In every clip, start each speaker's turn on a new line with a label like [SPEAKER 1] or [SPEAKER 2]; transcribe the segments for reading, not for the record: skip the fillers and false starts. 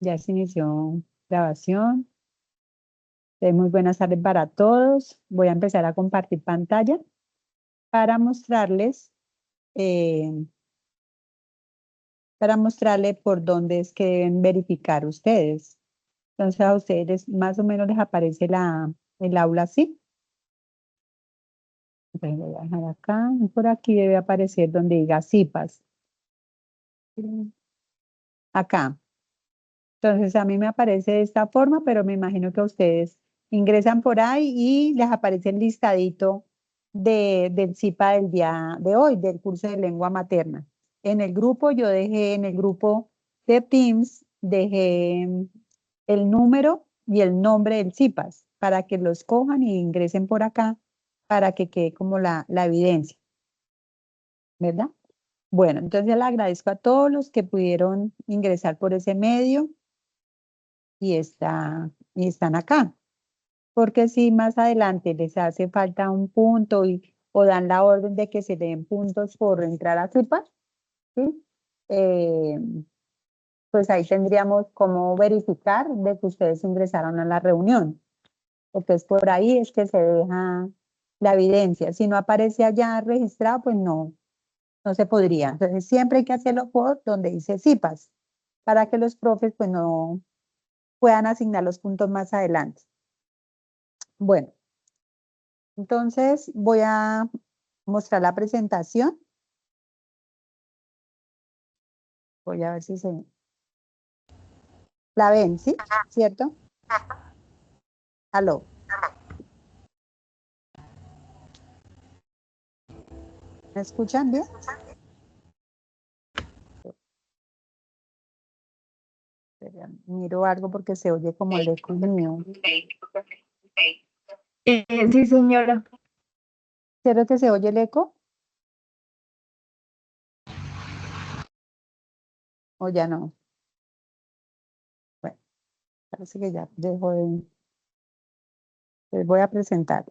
[SPEAKER 1] Ya se inició grabación. Muy buenas tardes para todos. Voy a empezar a compartir pantalla para mostrarles, eh, por dónde es que deben verificar ustedes. Entonces a ustedes más o menos les aparece el aula así. Entonces voy a dejar acá y por aquí debe aparecer donde diga CIPAS. Acá. Entonces a mí me aparece de esta forma, pero me imagino que ustedes ingresan por ahí y les aparece el listadito del CIPA del día de hoy, del curso de lengua materna. En el grupo, yo dejé en el grupo de Teams, dejé el número y el nombre del CIPAS para que los cojan y ingresen por acá para que quede como la evidencia, ¿verdad? Bueno, entonces le agradezco a todos los que pudieron ingresar por ese medio y están acá. Porque si más adelante les hace falta un punto o dan la orden de que se den puntos por entrar a CIPA, ¿sí? Eh, pues ahí tendríamos cómo verificar de que ustedes ingresaron a la reunión. Entonces por ahí es que se deja la evidencia. Si no aparece allá registrado, pues no se podría. Entonces siempre hay que hacerlo por donde dice CIPAS, para que los profes pues no puedan asignar los puntos más adelante. Bueno, entonces voy a mostrar la presentación. Voy a ver si se la ven, ¿sí? ¿Cierto? Aló. ¿Me escuchan bien? Espera, miro algo porque se oye como el eco mío.
[SPEAKER 2] Sí, señora.
[SPEAKER 1] ¿Cierto que se oye el eco? ¿O ya no? Bueno, parece que ya dejo de... Les voy a presentar.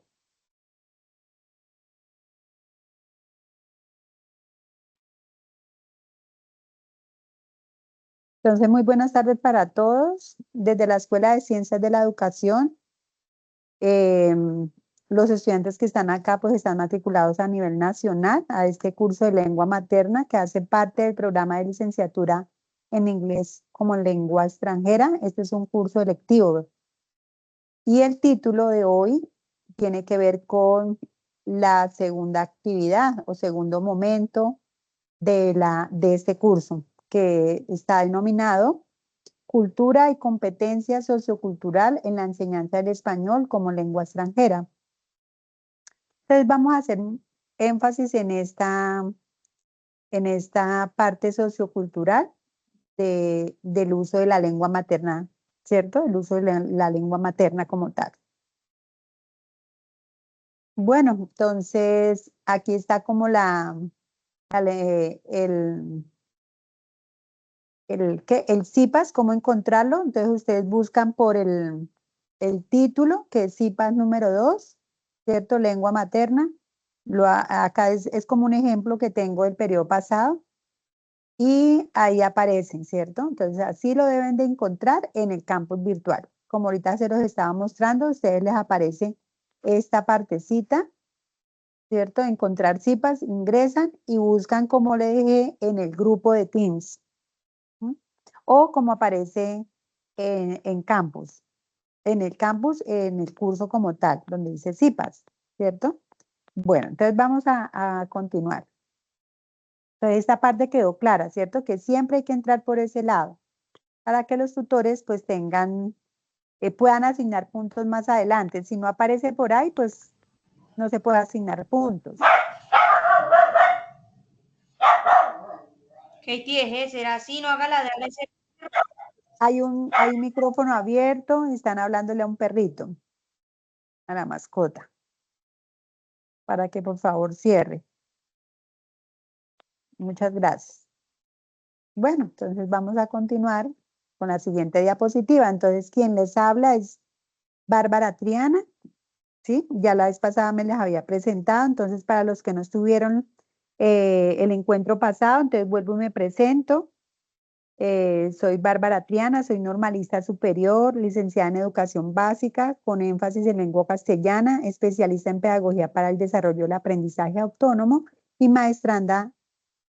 [SPEAKER 1] Entonces, muy buenas tardes para todos. Desde la Escuela de Ciencias de la Educación, los estudiantes que están acá pues están matriculados a nivel nacional a este curso de lengua materna que hace parte del programa de licenciatura en inglés como lengua extranjera. Este es un curso electivo. Y el título de hoy tiene que ver con la segunda actividad o segundo momento de este curso, que está denominado Cultura y competencia sociocultural en la enseñanza del español como lengua extranjera. Entonces vamos a hacer énfasis en esta parte sociocultural del uso de la lengua materna, ¿cierto? El uso de la lengua materna como tal. Bueno, entonces aquí está como el CIPAS, cómo encontrarlo. Entonces ustedes buscan por el título, que es CIPAS número 2, ¿cierto? Lengua materna. Acá es como un ejemplo que tengo del periodo pasado. Y ahí aparecen, ¿cierto? Entonces así lo deben de encontrar en el campus virtual. Como ahorita se los estaba mostrando, a ustedes les aparece esta partecita, ¿cierto? Encontrar CIPAS, ingresan y buscan como le dije en el grupo de Teams. ¿Mm? O como aparece en campus, en el campus, en el curso como tal, donde dice CIPAS, ¿cierto? Bueno, entonces vamos a continuar. Entonces esta parte quedó clara, ¿cierto? Que siempre hay que entrar por ese lado para que los tutores pues puedan asignar puntos más adelante. Si no aparece por ahí, pues no se puede asignar puntos.
[SPEAKER 2] Katie, es será así, no haga ladrarle ese.
[SPEAKER 1] Hay un micrófono abierto y están hablándole a un perrito, a la mascota, para que por favor cierre. Muchas gracias. Bueno, entonces vamos a continuar con la siguiente diapositiva. Entonces, quien les habla es Bárbara Triana, ¿sí? Ya la vez pasada me les había presentado, entonces para los que no estuvieron el encuentro pasado, entonces vuelvo y me presento. Soy Bárbara Triana, soy normalista superior, licenciada en educación básica, con énfasis en lengua castellana, especialista en pedagogía para el desarrollo del aprendizaje autónomo y maestranda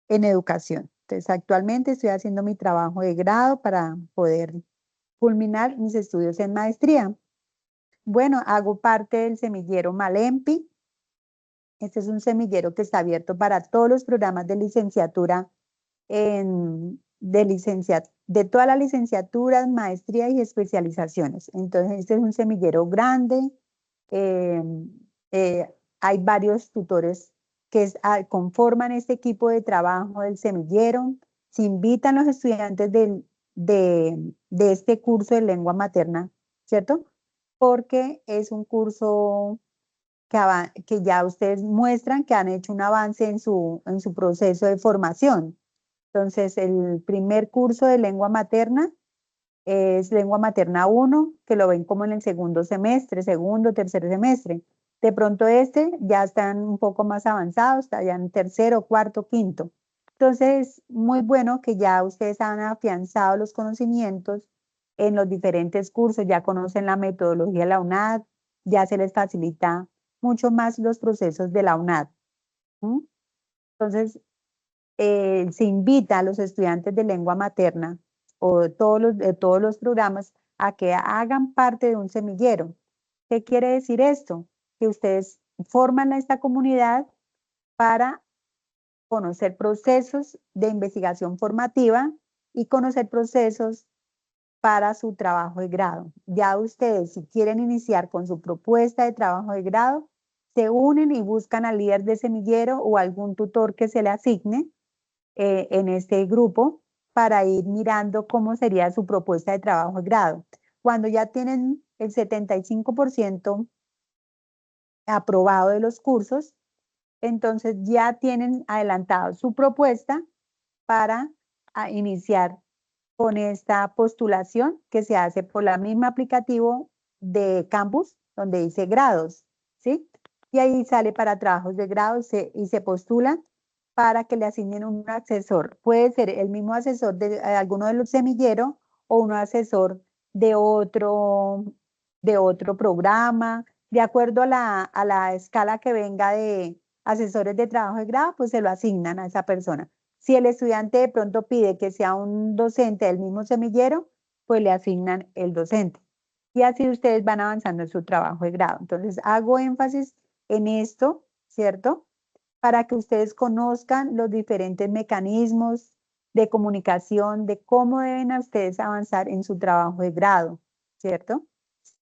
[SPEAKER 1] en educación. Entonces, actualmente estoy haciendo mi trabajo de grado para poder culminar mis estudios en maestría. Bueno, hago parte del semillero Malempi. Este es un semillero que está abierto para todos los programas de licenciatura de todas las licenciaturas, maestrías y especializaciones. Entonces, este es un semillero grande. eh, Hay varios tutores que conforman este equipo de trabajo del semillero. Se invitan los estudiantes de este curso de lengua materna, ¿cierto? Porque es un curso que ya ustedes muestran que han hecho un avance en su proceso de formación. Entonces, el primer curso de lengua materna es lengua materna 1, que lo ven como en el segundo semestre, segundo, tercer semestre. De pronto este ya están un poco más avanzados, está ya en tercero, cuarto, quinto. Entonces, muy bueno que ya ustedes han afianzado los conocimientos en los diferentes cursos, ya conocen la metodología de la UNAD, ya se les facilita mucho más los procesos de la UNAD. ¿Mm? Entonces, se invita a los estudiantes de lengua materna o de todos los programas a que hagan parte de un semillero. ¿Qué quiere decir esto? Que ustedes forman a esta comunidad para conocer procesos de investigación formativa y conocer procesos para su trabajo de grado. Ya ustedes, si quieren iniciar con su propuesta de trabajo de grado, se unen y buscan al líder de semillero o algún tutor que se le asigne en este grupo para ir mirando cómo sería su propuesta de trabajo de grado. Cuando ya tienen el 75% aprobado de los cursos, entonces ya tienen adelantado su propuesta para iniciar con esta postulación que se hace por la misma aplicativo de Campus, donde dice grados, ¿sí? Y ahí sale para trabajos de grado y se postulan para que le asignen un asesor. Puede ser el mismo asesor de alguno de los semilleros o un asesor de otro programa, de acuerdo a la escala que venga de asesores de trabajo de grado, pues se lo asignan a esa persona. Si el estudiante de pronto pide que sea un docente del mismo semillero, pues le asignan el docente. Y así ustedes van avanzando en su trabajo de grado. Entonces, hago énfasis en esto, ¿cierto? Para que ustedes conozcan los diferentes mecanismos de comunicación, de cómo deben a ustedes avanzar en su trabajo de grado, ¿cierto?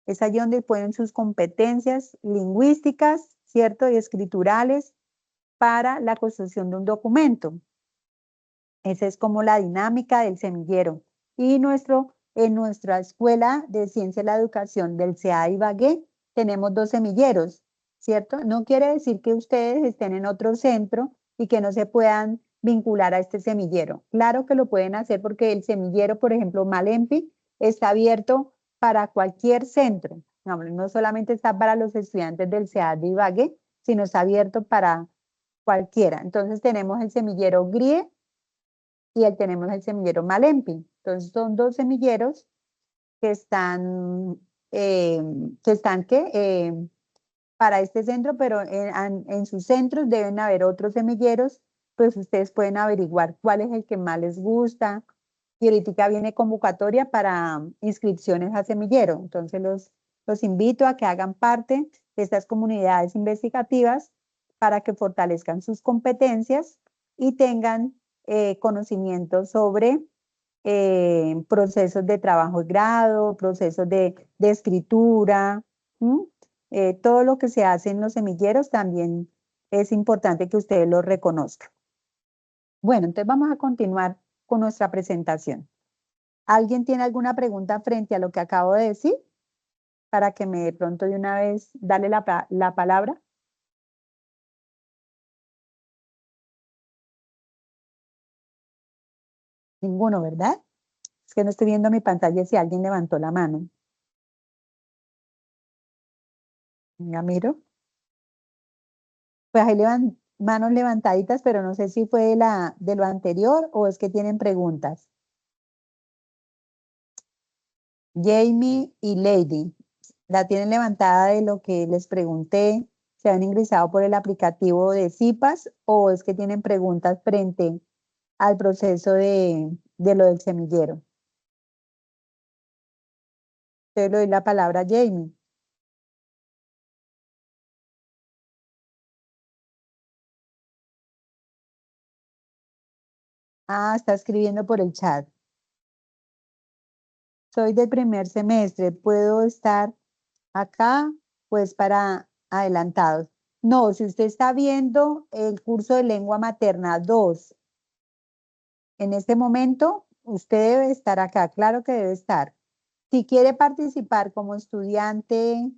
[SPEAKER 1] Es allí donde ponen sus competencias lingüísticas, ¿cierto? Y escriturales para la construcción de un documento. Esa es como la dinámica del semillero. Y en nuestra Escuela de Ciencia de la Educación del CEA Ibagué tenemos 2 semilleros, ¿cierto? No quiere decir que ustedes estén en otro centro y que no se puedan vincular a este semillero. Claro que lo pueden hacer porque el semillero, por ejemplo, Malempi, está abierto para cualquier centro. No solamente está para los estudiantes del CEA de Ibagué, sino está abierto para cualquiera. Entonces tenemos el semillero GRIE y tenemos el semillero Malempi. Entonces son 2 semilleros que están, ¿qué? Para este centro, pero en sus centros deben haber otros semilleros, pues ustedes pueden averiguar cuál es el que más les gusta. Y ahorita viene convocatoria para inscripciones a semillero. Entonces los invito a que hagan parte de estas comunidades investigativas para que fortalezcan sus competencias y tengan conocimientos sobre procesos de trabajo de grado, procesos de escritura, todo lo que se hace en los semilleros también es importante que ustedes lo reconozcan. Bueno, entonces vamos a continuar con nuestra presentación. ¿Alguien tiene alguna pregunta frente a lo que acabo de decir? Para que me de pronto de una vez dale la palabra. Ninguno, ¿verdad? Es que no estoy viendo mi pantalla si alguien levantó la mano. Venga, miro. Pues hay manos levantaditas, pero no sé si fue de lo anterior o es que tienen preguntas. Jamie y Lady. ¿La tienen levantada de lo que les pregunté? ¿Se han ingresado por el aplicativo de CIPAS o es que tienen preguntas frente al proceso de lo del semillero? Te le doy la palabra a Jamie. Ah, está escribiendo por el chat. Soy del primer semestre. ¿Puedo estar acá? Pues para adelantados. No, si usted está viendo el curso de lengua materna 2 en este momento, usted debe estar acá. Claro que debe estar. Si quiere participar como estudiante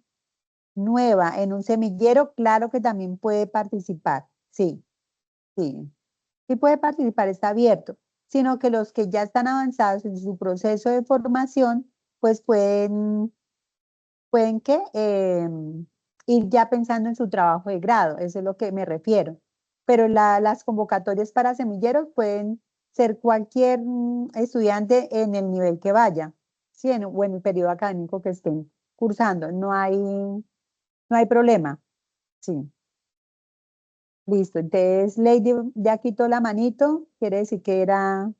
[SPEAKER 1] nueva en un semillero, claro que también puede participar. Sí, sí. Sí puede participar, está abierto. Sino que los que ya están avanzados en su proceso de formación, pues pueden que ir ya pensando en su trabajo de grado, eso es lo que me refiero. Pero las convocatorias para semilleros pueden ser cualquier estudiante en el nivel que vaya, ¿sí? O en el periodo académico que estén cursando, no hay problema, sí. Listo, entonces Lady ya quitó la manito, quiere decir que la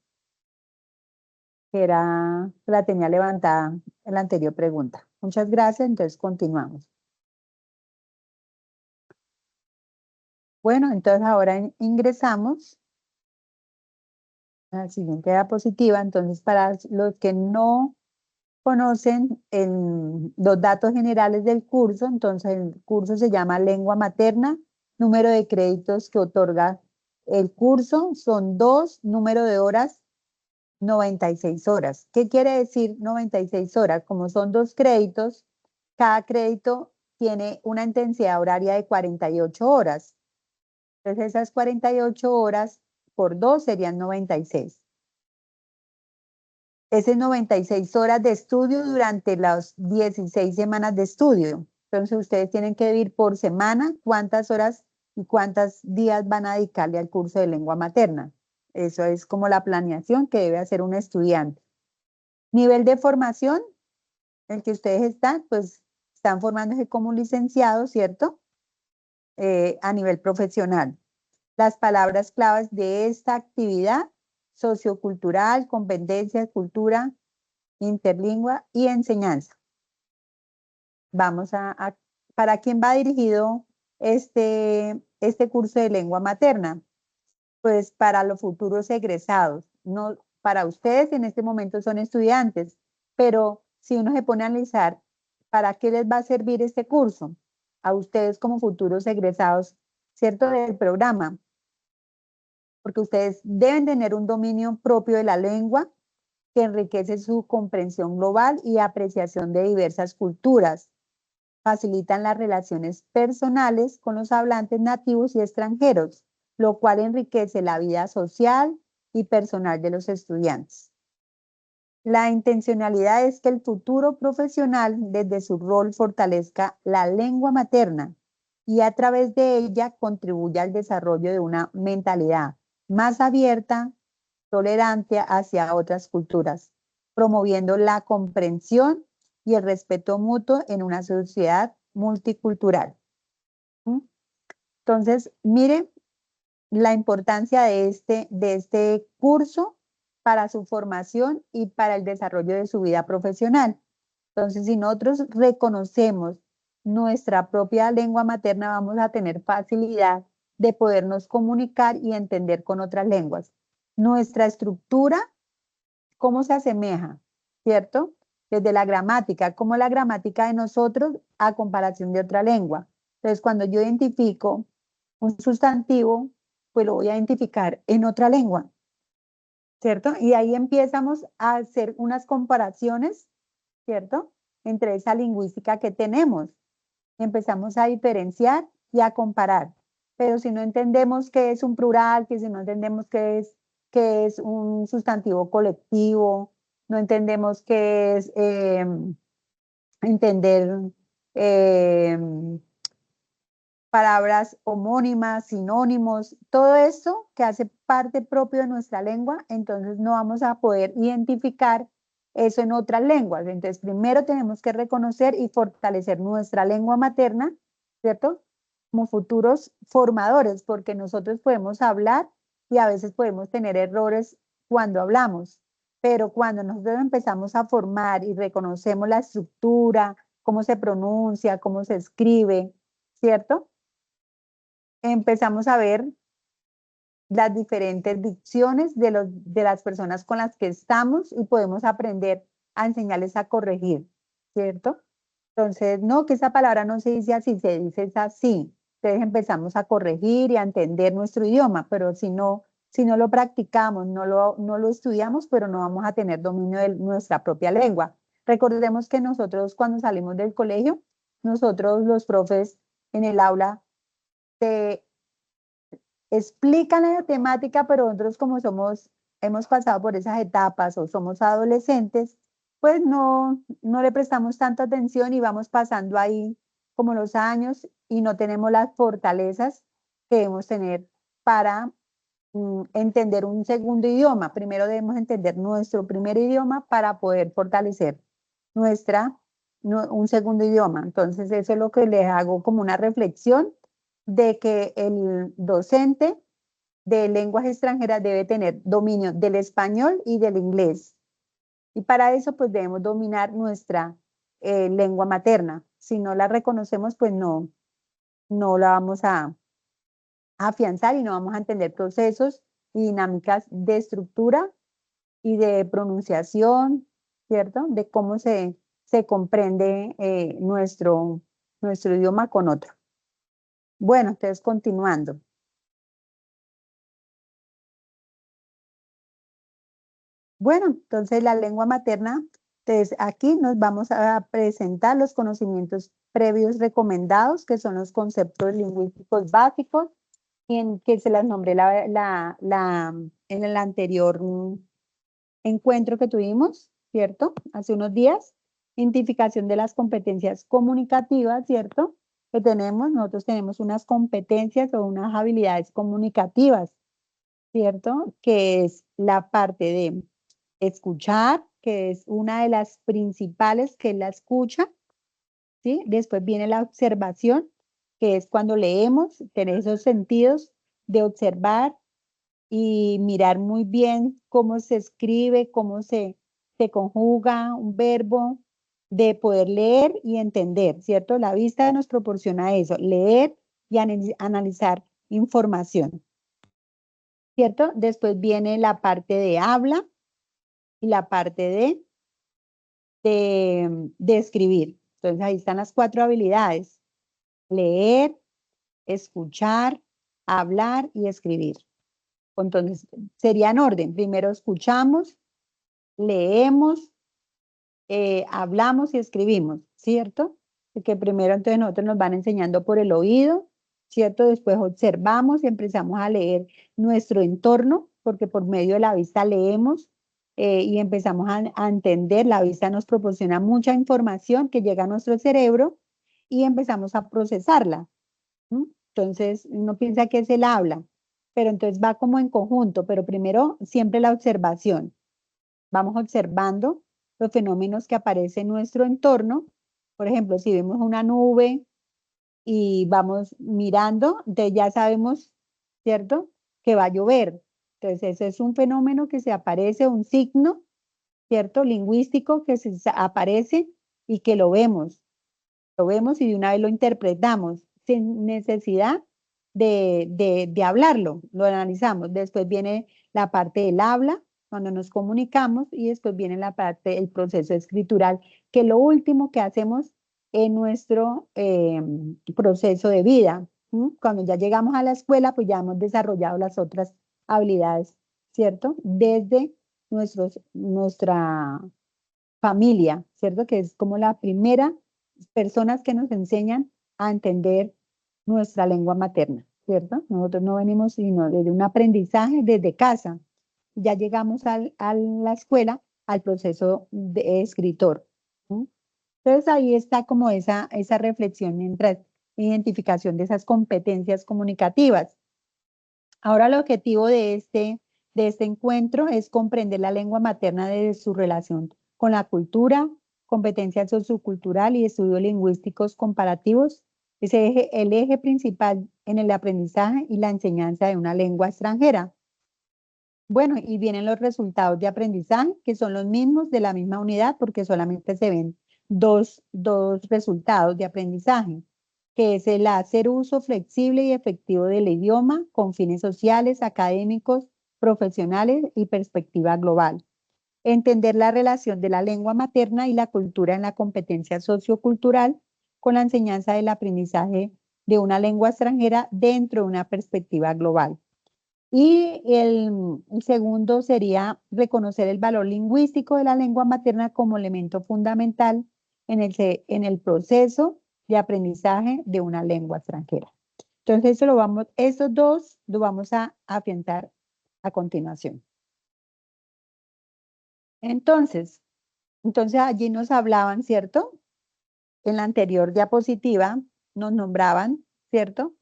[SPEAKER 1] tenía levantada en la anterior pregunta. Muchas gracias, entonces continuamos. Bueno, entonces ahora ingresamos a la siguiente diapositiva. Entonces, para los que no conocen los datos generales del curso, entonces el curso se llama Lengua Materna, número de créditos que otorga el curso son 2, número de horas 96 horas. ¿Qué quiere decir 96 horas? Como son 2 créditos, cada crédito tiene una intensidad horaria de 48 horas. Entonces esas 48 horas por 2 serían 96. Ese es 96 horas de estudio durante las 16 semanas de estudio. Entonces ustedes tienen que dividir por semana cuántas horas y cuántos días van a dedicarle al curso de lengua materna. Eso es como la planeación que debe hacer un estudiante. Nivel de formación, el que ustedes están, pues están formándose como licenciados, ¿cierto? A nivel profesional. Las palabras claves de esta actividad: sociocultural, competencias, cultura, interlingua y enseñanza. Vamos ¿para quién va dirigido este curso de lengua materna? Pues para los futuros egresados. No, para ustedes en este momento son estudiantes, pero si uno se pone a analizar, ¿para qué les va a servir este curso? A ustedes como futuros egresados, ¿cierto? Del programa, porque ustedes deben tener un dominio propio de la lengua que enriquece su comprensión global y apreciación de diversas culturas. Facilitan las relaciones personales con los hablantes nativos y extranjeros, lo cual enriquece la vida social y personal de los estudiantes. La intencionalidad es que el futuro profesional desde su rol fortalezca la lengua materna y a través de ella contribuya al desarrollo de una mentalidad más abierta, tolerante hacia otras culturas, promoviendo la comprensión y el respeto mutuo en una sociedad multicultural. ¿Mm? Entonces, mire la importancia de este curso para su formación y para el desarrollo de su vida profesional. Entonces, si nosotros reconocemos nuestra propia lengua materna, vamos a tener facilidad de podernos comunicar y entender con otras lenguas. Nuestra estructura, ¿cómo se asemeja? ¿Cierto? Desde la gramática, como la gramática de nosotros a comparación de otra lengua. Entonces, cuando yo identifico un sustantivo, pues lo voy a identificar en otra lengua, ¿cierto? Y ahí empezamos a hacer unas comparaciones, ¿cierto? Entre esa lingüística que tenemos. Empezamos a diferenciar y a comparar. Pero si no entendemos qué es un plural, que si no entendemos qué es un sustantivo colectivo, no entendemos qué es entender eh, palabras homónimas, sinónimos, todo esto que hace parte propio de nuestra lengua, entonces no vamos a poder identificar eso en otras lenguas. Entonces, primero tenemos que reconocer y fortalecer nuestra lengua materna, ¿cierto? Como futuros formadores, porque nosotros podemos hablar y a veces podemos tener errores cuando hablamos, pero cuando nosotros empezamos a formar y reconocemos la estructura, cómo se pronuncia, cómo se escribe, ¿cierto? Empezamos a ver las diferentes dicciones de las personas con las que estamos y podemos aprender a enseñarles a corregir, ¿cierto? Entonces, no, que esa palabra no se dice así, se dice es así. Entonces empezamos a corregir y a entender nuestro idioma, pero si no lo practicamos, no lo estudiamos, pero no vamos a tener dominio de nuestra propia lengua. Recordemos que nosotros cuando salimos del colegio, nosotros los profes en el aula explican la temática, pero nosotros como hemos pasado por esas etapas o somos adolescentes, pues no le prestamos tanta atención y vamos pasando ahí como los años y no tenemos las fortalezas que debemos tener para entender un segundo idioma. Primero debemos entender nuestro primer idioma para poder fortalecer un segundo idioma. Entonces, eso es lo que les hago como una reflexión de que el docente de lenguas extranjeras debe tener dominio del español y del inglés. Y para eso, pues debemos dominar nuestra lengua materna. Si no la reconocemos, pues no la vamos a afianzar y no vamos a entender procesos y dinámicas de estructura y de pronunciación, ¿cierto? De cómo se comprende nuestro idioma con otro. Bueno, entonces continuando. Bueno, entonces la lengua materna, entonces aquí nos vamos a presentar los conocimientos previos recomendados, que son los conceptos lingüísticos básicos, en que se las nombré en el anterior encuentro que tuvimos, ¿cierto? Hace unos días. Identificación de las competencias comunicativas, ¿cierto? Nosotros tenemos unas competencias o unas habilidades comunicativas, ¿cierto? Que es la parte de escuchar, que es una de las principales, que es la escucha, ¿sí? Después viene la observación, que es cuando leemos, tener esos sentidos de observar y mirar muy bien cómo se escribe, se conjuga un verbo, de poder leer y entender, ¿cierto? La vista nos proporciona eso, leer y analizar información, ¿cierto? Después viene la parte de habla y la parte de escribir. Entonces ahí están las 4 habilidades: leer, escuchar, hablar y escribir. Entonces sería en orden: primero escuchamos, leemos, hablamos y escribimos, ¿cierto? Porque primero entonces nosotros nos van enseñando por el oído, ¿cierto? Después observamos y empezamos a leer nuestro entorno, porque por medio de la vista leemos y empezamos a entender. La vista nos proporciona mucha información que llega a nuestro cerebro y empezamos a procesarla. ¿Mm? Entonces uno piensa que es el habla, pero entonces va como en conjunto, pero primero siempre la observación. Vamos observando los fenómenos que aparecen en nuestro entorno. Por ejemplo, si vemos una nube y vamos mirando, entonces ya sabemos, ¿cierto?, que va a llover. Entonces, ese es un fenómeno que se aparece, un signo, ¿cierto?, lingüístico que aparece y que lo vemos y de una vez lo interpretamos sin necesidad de hablarlo, lo analizamos. Después viene la parte del habla, cuando nos comunicamos, y después viene la parte del proceso escritural, que es lo último que hacemos en nuestro proceso de vida. Cuando ya llegamos a la escuela, pues ya hemos desarrollado las otras habilidades, ¿cierto? Desde nuestra familia, ¿cierto? Que es como la primera personas que nos enseñan a entender nuestra lengua materna, ¿cierto? Nosotros no venimos sino desde un aprendizaje desde casa. Ya llegamos a la escuela, al proceso de escritor. ¿Sí? Entonces ahí está como esa reflexión mientras identificación de esas competencias comunicativas. Ahora el objetivo de este encuentro es comprender la lengua materna desde su relación con la cultura, competencia sociocultural y estudios lingüísticos comparativos. Es el eje principal en el aprendizaje y la enseñanza de una lengua extranjera. Bueno, y vienen los resultados de aprendizaje, que son los mismos de la misma unidad, porque solamente se ven dos resultados de aprendizaje, que es el hacer uso flexible y efectivo del idioma con fines sociales, académicos, profesionales y perspectiva global. Entender la relación de la lengua materna y la cultura en la competencia sociocultural con la enseñanza del aprendizaje de una lengua extranjera dentro de una perspectiva global. Y el segundo sería reconocer el valor lingüístico de la lengua materna como elemento fundamental en el proceso de aprendizaje de una lengua extranjera. Entonces, estos dos lo vamos a afianzar a continuación. Entonces allí nos hablaban, ¿cierto? En la anterior diapositiva nos nombraban, ¿cierto?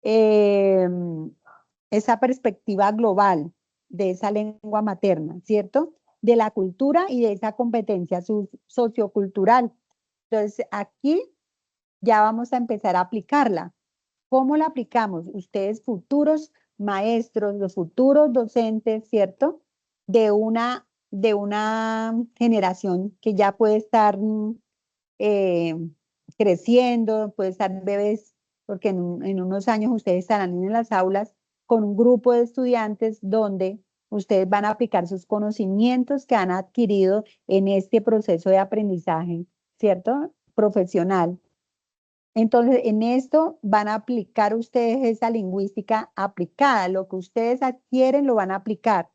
[SPEAKER 1] Esa perspectiva global de esa lengua materna, ¿cierto? De la cultura y de esa competencia sociocultural. Entonces, aquí ya vamos a empezar a aplicarla. ¿Cómo la aplicamos? Ustedes futuros maestros, los futuros docentes, ¿cierto? De una generación que ya puede estar eh, creciendo, puede estar bebés, porque en unos años ustedes estarán en las aulas con un grupo de estudiantes donde ustedes van a aplicar sus conocimientos que han adquirido en este proceso de aprendizaje, ¿cierto? Profesional. Entonces, en esto van a aplicar ustedes esa lingüística aplicada. Lo que ustedes adquieren lo van a aplicar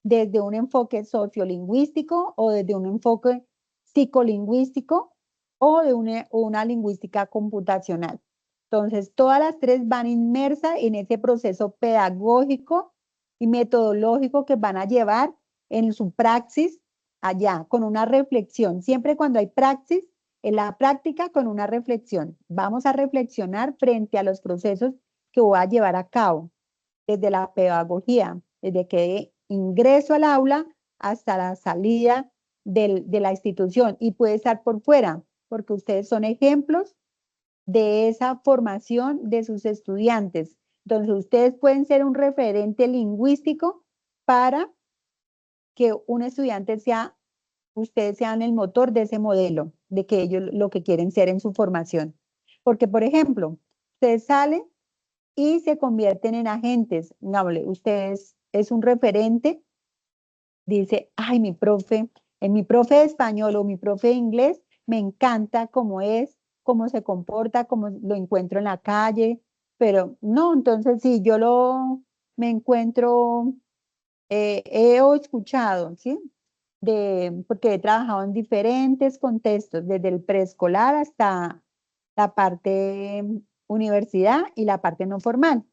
[SPEAKER 1] desde un enfoque sociolingüístico o desde un enfoque psicolingüístico o de una lingüística computacional. Entonces, todas las tres van inmersas en ese proceso pedagógico y metodológico que van a llevar en su praxis allá, con una reflexión. Siempre cuando hay praxis, en la práctica con una reflexión. Vamos a reflexionar frente a los procesos que voy a llevar a cabo, desde la pedagogía, desde que ingreso al aula hasta la salida de la institución, y puede estar por fuera, porque ustedes son ejemplos de esa formación de sus estudiantes. Entonces, ustedes pueden ser un referente lingüístico para que un estudiante ustedes sean el motor de ese modelo, de que ellos lo que quieren ser en su formación. Porque, por ejemplo, ustedes salen y se convierten en agentes. Ustedes es un referente, dice, ay, mi profe de español o mi profe de inglés, me encanta cómo es, cómo se comporta, cómo lo encuentro en la calle, pero no, entonces si me encuentro, he escuchado, ¿sí? Porque he trabajado en diferentes contextos, desde el preescolar hasta la parte universidad y la parte no formal.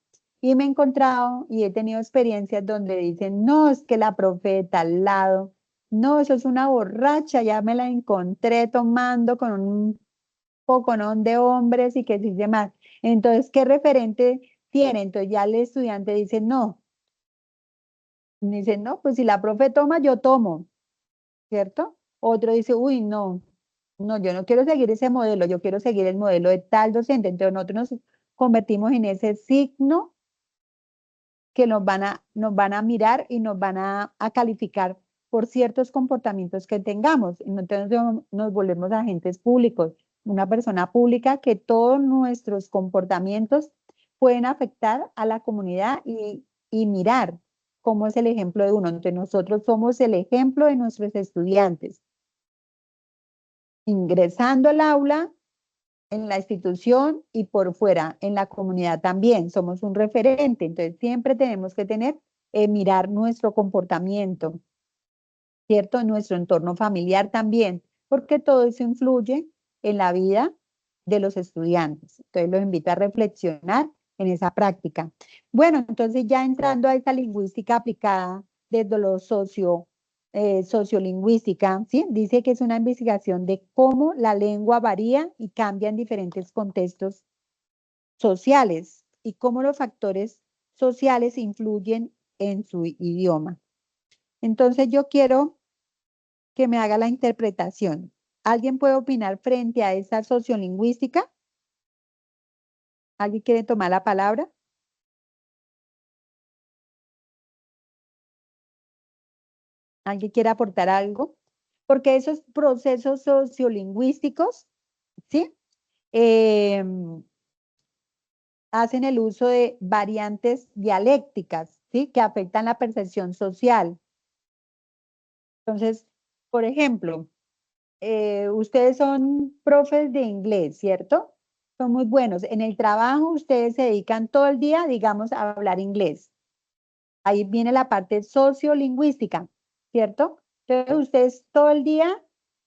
[SPEAKER 1] Y me he encontrado y he tenido experiencias donde dicen, no, es que la profe de tal lado, no, eso es una borracha, ya me la encontré tomando con un poconón de hombres y que sí demás. Entonces, ¿qué referente tiene? Entonces ya el estudiante dice, no, pues si la profe toma, yo tomo. ¿Cierto? Otro dice, uy, no, no, yo no quiero seguir ese modelo, yo quiero seguir el modelo de tal docente. Entonces nosotros nos convertimos en ese signo que nos van a mirar y nos van a calificar por ciertos comportamientos que tengamos. Entonces nos volvemos agentes públicos, una persona pública que todos nuestros comportamientos pueden afectar a la comunidad y mirar cómo es el ejemplo de uno. Entonces nosotros somos el ejemplo de nuestros estudiantes ingresando al aula, en la institución y por fuera, en la comunidad también. Somos un referente, entonces siempre tenemos que mirar nuestro comportamiento, ¿cierto? En nuestro entorno familiar también, porque todo eso influye en la vida de los estudiantes. Entonces los invito a reflexionar en esa práctica. Bueno, entonces ya entrando a esta lingüística aplicada desde lo sociolingüística, ¿sí? Dice que es una investigación de cómo la lengua varía y cambia en diferentes contextos sociales y cómo los factores sociales influyen en su idioma. Entonces yo quiero que me haga la interpretación. ¿Alguien puede opinar frente a esa sociolingüística? ¿Alguien quiere tomar la palabra? ¿Alguien quiere aportar algo? Porque esos procesos sociolingüísticos, ¿sí? Hacen el uso de variantes dialécticas, ¿sí? Que afectan la percepción social. Entonces, por ejemplo, ustedes son profes de inglés, ¿cierto? Son muy buenos. En el trabajo ustedes se dedican todo el día, digamos, a hablar inglés. Ahí viene la parte sociolingüística, ¿cierto? Entonces ustedes todo el día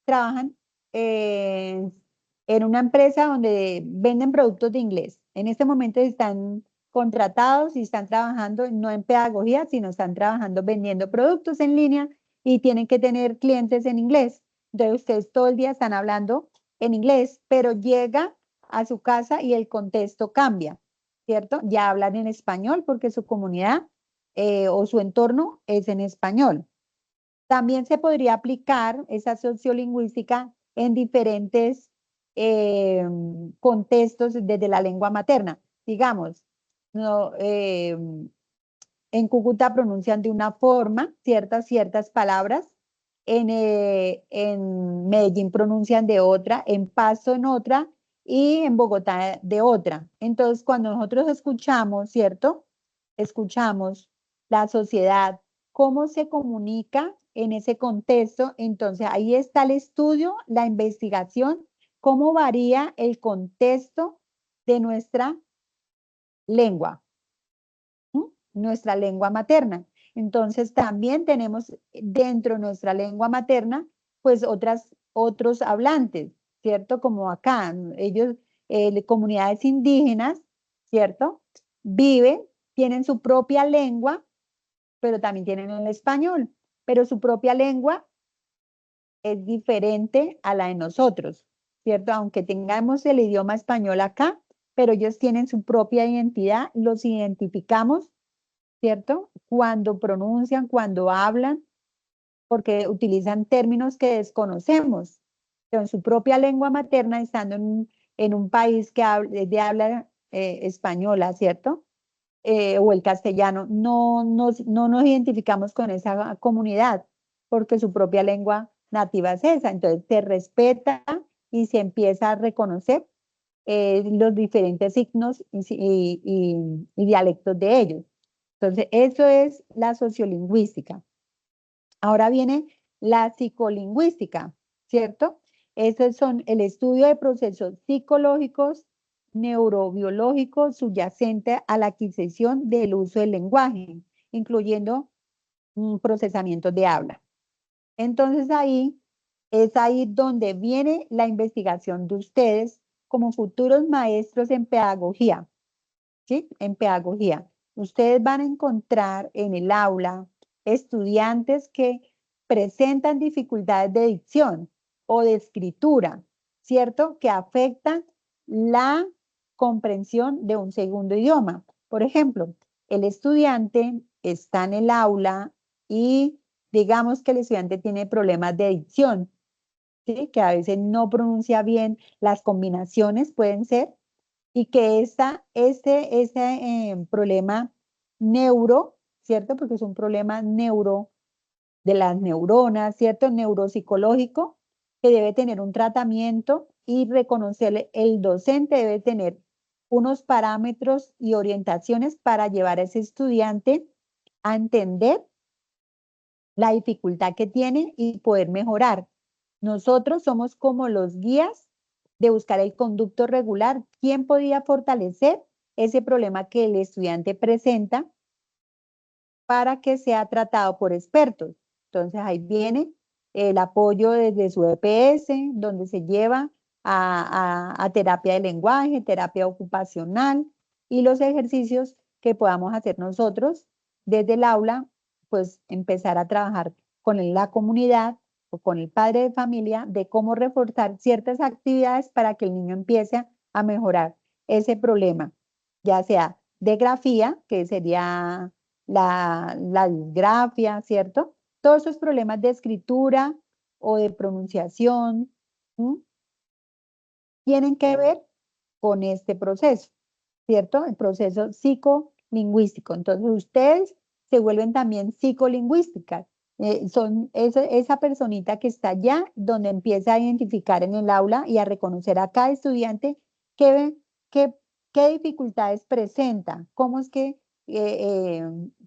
[SPEAKER 1] trabajan eh, en una empresa donde venden productos de inglés. En este momento están contratados y están trabajando no en pedagogía, sino están trabajando vendiendo productos en línea y tienen que tener clientes en inglés. Entonces ustedes todo el día están hablando en inglés, pero llega a su casa y el contexto cambia, ¿cierto? Ya hablan en español porque su comunidad o su entorno es en español. También se podría aplicar esa sociolingüística en diferentes contextos desde la lengua materna. Digamos, no, en Cúcuta pronuncian de una forma ciertas palabras, en Medellín pronuncian de otra, en Pasto en otra y en Bogotá de otra. Entonces, cuando nosotros escuchamos, ¿cierto? Escuchamos la sociedad, cómo se comunica en ese contexto, entonces ahí está el estudio, la investigación, cómo varía el contexto de nuestra lengua, nuestra lengua materna. Entonces también tenemos dentro de nuestra lengua materna, pues otros hablantes, ¿cierto? Como acá, ellos, comunidades indígenas, ¿cierto? Viven, tienen su propia lengua, pero también tienen el español, pero su propia lengua es diferente a la de nosotros, ¿cierto? Aunque tengamos el idioma español acá, pero ellos tienen su propia identidad, los identificamos, ¿cierto? Cuando pronuncian, cuando hablan, porque utilizan términos que desconocemos, pero en su propia lengua materna, estando en un país que de habla española, ¿cierto? O el castellano, no nos identificamos con esa comunidad, porque su propia lengua nativa es esa. Entonces se respeta y se empieza a reconocer los diferentes signos y dialectos de ellos. Entonces, eso es la sociolingüística. Ahora viene la psicolingüística, ¿cierto? Esos son el estudio de procesos psicológicos, neurobiológicos subyacentes a la adquisición del uso del lenguaje, incluyendo procesamiento de habla. Entonces es ahí donde viene la investigación de ustedes como futuros maestros en pedagogía, ¿sí? En pedagogía. Ustedes van a encontrar en el aula estudiantes que presentan dificultades de dicción o de escritura, ¿cierto? Que afectan la comprensión de un segundo idioma. Por ejemplo, el estudiante está en el aula y digamos que el estudiante tiene problemas de dicción, ¿sí? Que a veces no pronuncia bien las combinaciones, pueden ser, y que ese problema neuro, ¿cierto? Porque es un problema neuro de las neuronas, ¿cierto? Neuropsicológico, que debe tener un tratamiento y reconocerle, el docente debe tener unos parámetros y orientaciones para llevar a ese estudiante a entender la dificultad que tiene y poder mejorar. Nosotros somos como los guías de buscar el conducto regular. ¿Quién podía fortalecer ese problema que el estudiante presenta para que sea tratado por expertos? Entonces ahí viene el apoyo desde su EPS, donde se lleva a terapia de lenguaje, terapia ocupacional y los ejercicios que podamos hacer nosotros desde el aula, pues empezar a trabajar con la comunidad o con el padre de familia de cómo reforzar ciertas actividades para que el niño empiece a mejorar ese problema, ya sea de grafía, que sería la disgrafia, ¿cierto? Todos esos problemas de escritura o de pronunciación, ¿m? Tienen que ver con este proceso, ¿cierto? El proceso psicolingüístico. Entonces, ustedes se vuelven también psicolingüísticas. Son esa personita que está allá, donde empieza a identificar en el aula y a reconocer a cada estudiante qué, qué, qué dificultades presenta, cómo es que,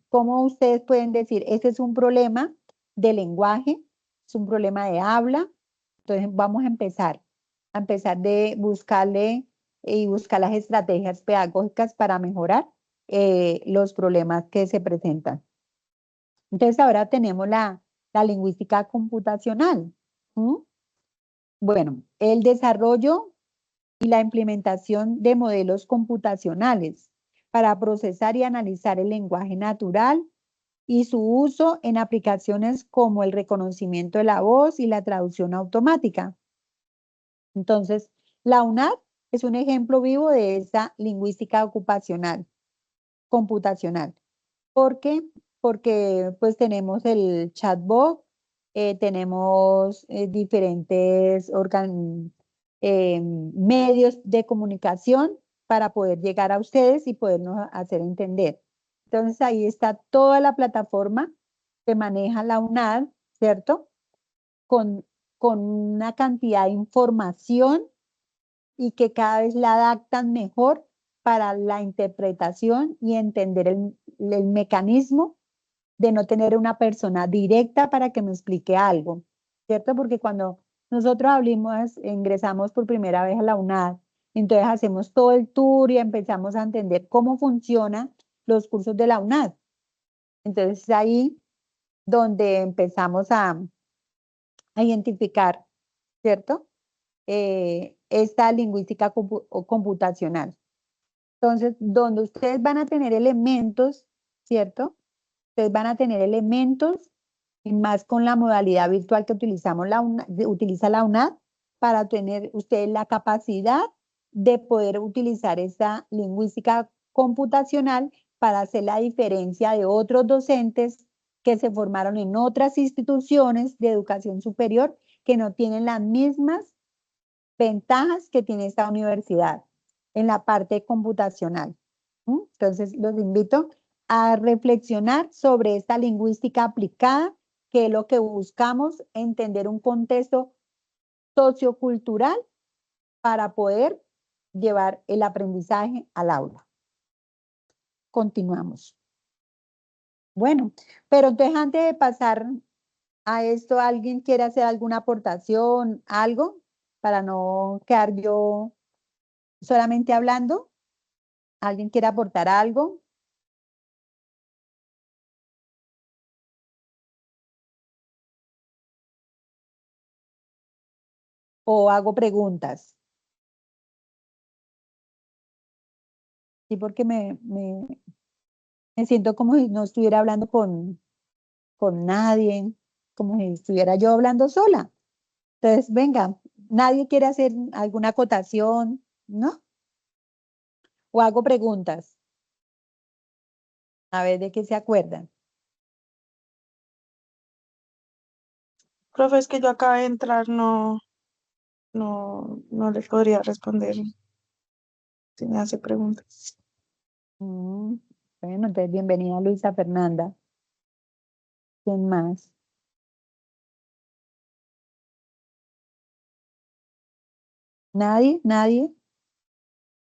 [SPEAKER 1] cómo ustedes pueden decir, este es un problema de lenguaje, es un problema de habla. Entonces, vamos a empezar de buscarle y buscar las estrategias pedagógicas para mejorar los problemas que se presentan. Entonces ahora tenemos la lingüística computacional. ¿Mm? Bueno, el desarrollo y la implementación de modelos computacionales para procesar y analizar el lenguaje natural y su uso en aplicaciones como el reconocimiento de la voz y la traducción automática. Entonces, la UNAD es un ejemplo vivo de esa lingüística ocupacional, computacional. ¿Por qué? Porque pues tenemos el chatbot, tenemos diferentes medios de comunicación para poder llegar a ustedes y podernos hacer entender. Entonces ahí está toda la plataforma que maneja la UNAD, ¿cierto? Con, con una cantidad de información y que cada vez la adaptan mejor para la interpretación y entender el mecanismo de no tener una persona directa para que me explique algo, ¿cierto? Porque cuando nosotros ingresamos por primera vez a la UNAD, entonces hacemos todo el tour y empezamos a entender cómo funcionan los cursos de la UNAD. Entonces es ahí donde empezamos a identificar, ¿cierto? Esta lingüística computacional. Entonces, donde ustedes van a tener elementos, ¿cierto? Ustedes van a tener elementos, y más con la modalidad virtual que utiliza la UNAD, para tener ustedes la capacidad de poder utilizar esta lingüística computacional para hacer la diferencia de otros docentes que se formaron en otras instituciones de educación superior que no tienen las mismas ventajas que tiene esta universidad en la parte computacional. Entonces, los invito a reflexionar sobre esta lingüística aplicada, que es lo que buscamos, entender un contexto sociocultural para poder llevar el aprendizaje al aula. Continuamos. Bueno, pero entonces antes de pasar a esto, ¿alguien quiere hacer alguna aportación, algo, para no quedar yo solamente hablando? ¿Alguien quiere aportar algo? ¿O hago preguntas? Sí, porque me siento como si no estuviera hablando con nadie, como si estuviera yo hablando sola. Entonces, venga, ¿nadie quiere hacer alguna acotación? ¿No? ¿O hago preguntas? A ver de qué se acuerdan.
[SPEAKER 3] Profe, es que yo acabé de entrar, no le podría responder si me hace preguntas.
[SPEAKER 1] Mm, bueno, entonces bienvenida Luisa Fernanda. ¿Quién más? ¿Nadie? ¿Nadie?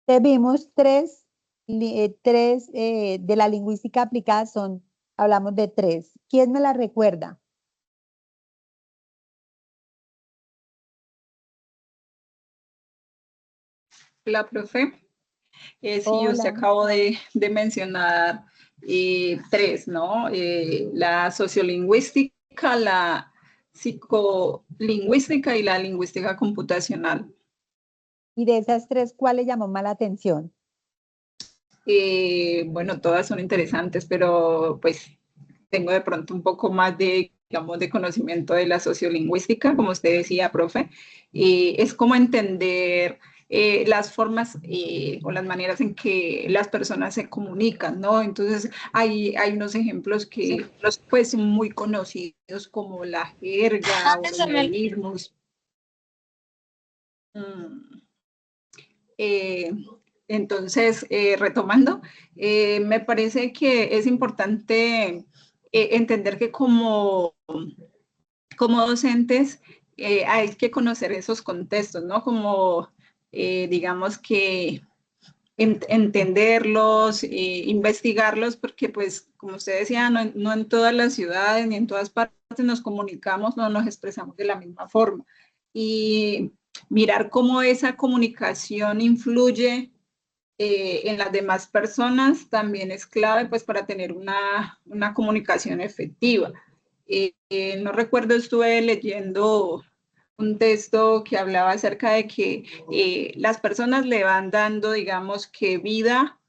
[SPEAKER 1] Te vimos tres de la lingüística aplicada hablamos de tres. ¿Quién me la recuerda?
[SPEAKER 4] La profe, sí, usted
[SPEAKER 1] Hola.
[SPEAKER 4] acabó de mencionar tres, ¿no? La sociolingüística, la psicolingüística y la lingüística computacional.
[SPEAKER 1] Y de esas tres, ¿cuál le llamó más la atención?
[SPEAKER 4] Bueno, todas son interesantes, pero pues tengo de pronto un poco más de, digamos, de conocimiento de la sociolingüística, como usted decía, profe. Es como entender las formas o las maneras en que las personas se comunican, ¿no? Entonces, hay unos ejemplos que pues son muy conocidos como la jerga o los modismos. Entonces, retomando, me parece que es importante entender que como docentes hay que conocer esos contextos, ¿no? Como, digamos que entenderlos, investigarlos, porque pues, como usted decía, no en todas las ciudades ni en todas partes nos comunicamos, no nos expresamos de la misma forma. Y mirar cómo esa comunicación influye en las demás personas también es clave pues para tener una comunicación efectiva. No recuerdo, estuve leyendo un texto que hablaba acerca de que las personas le van dando, digamos, que vida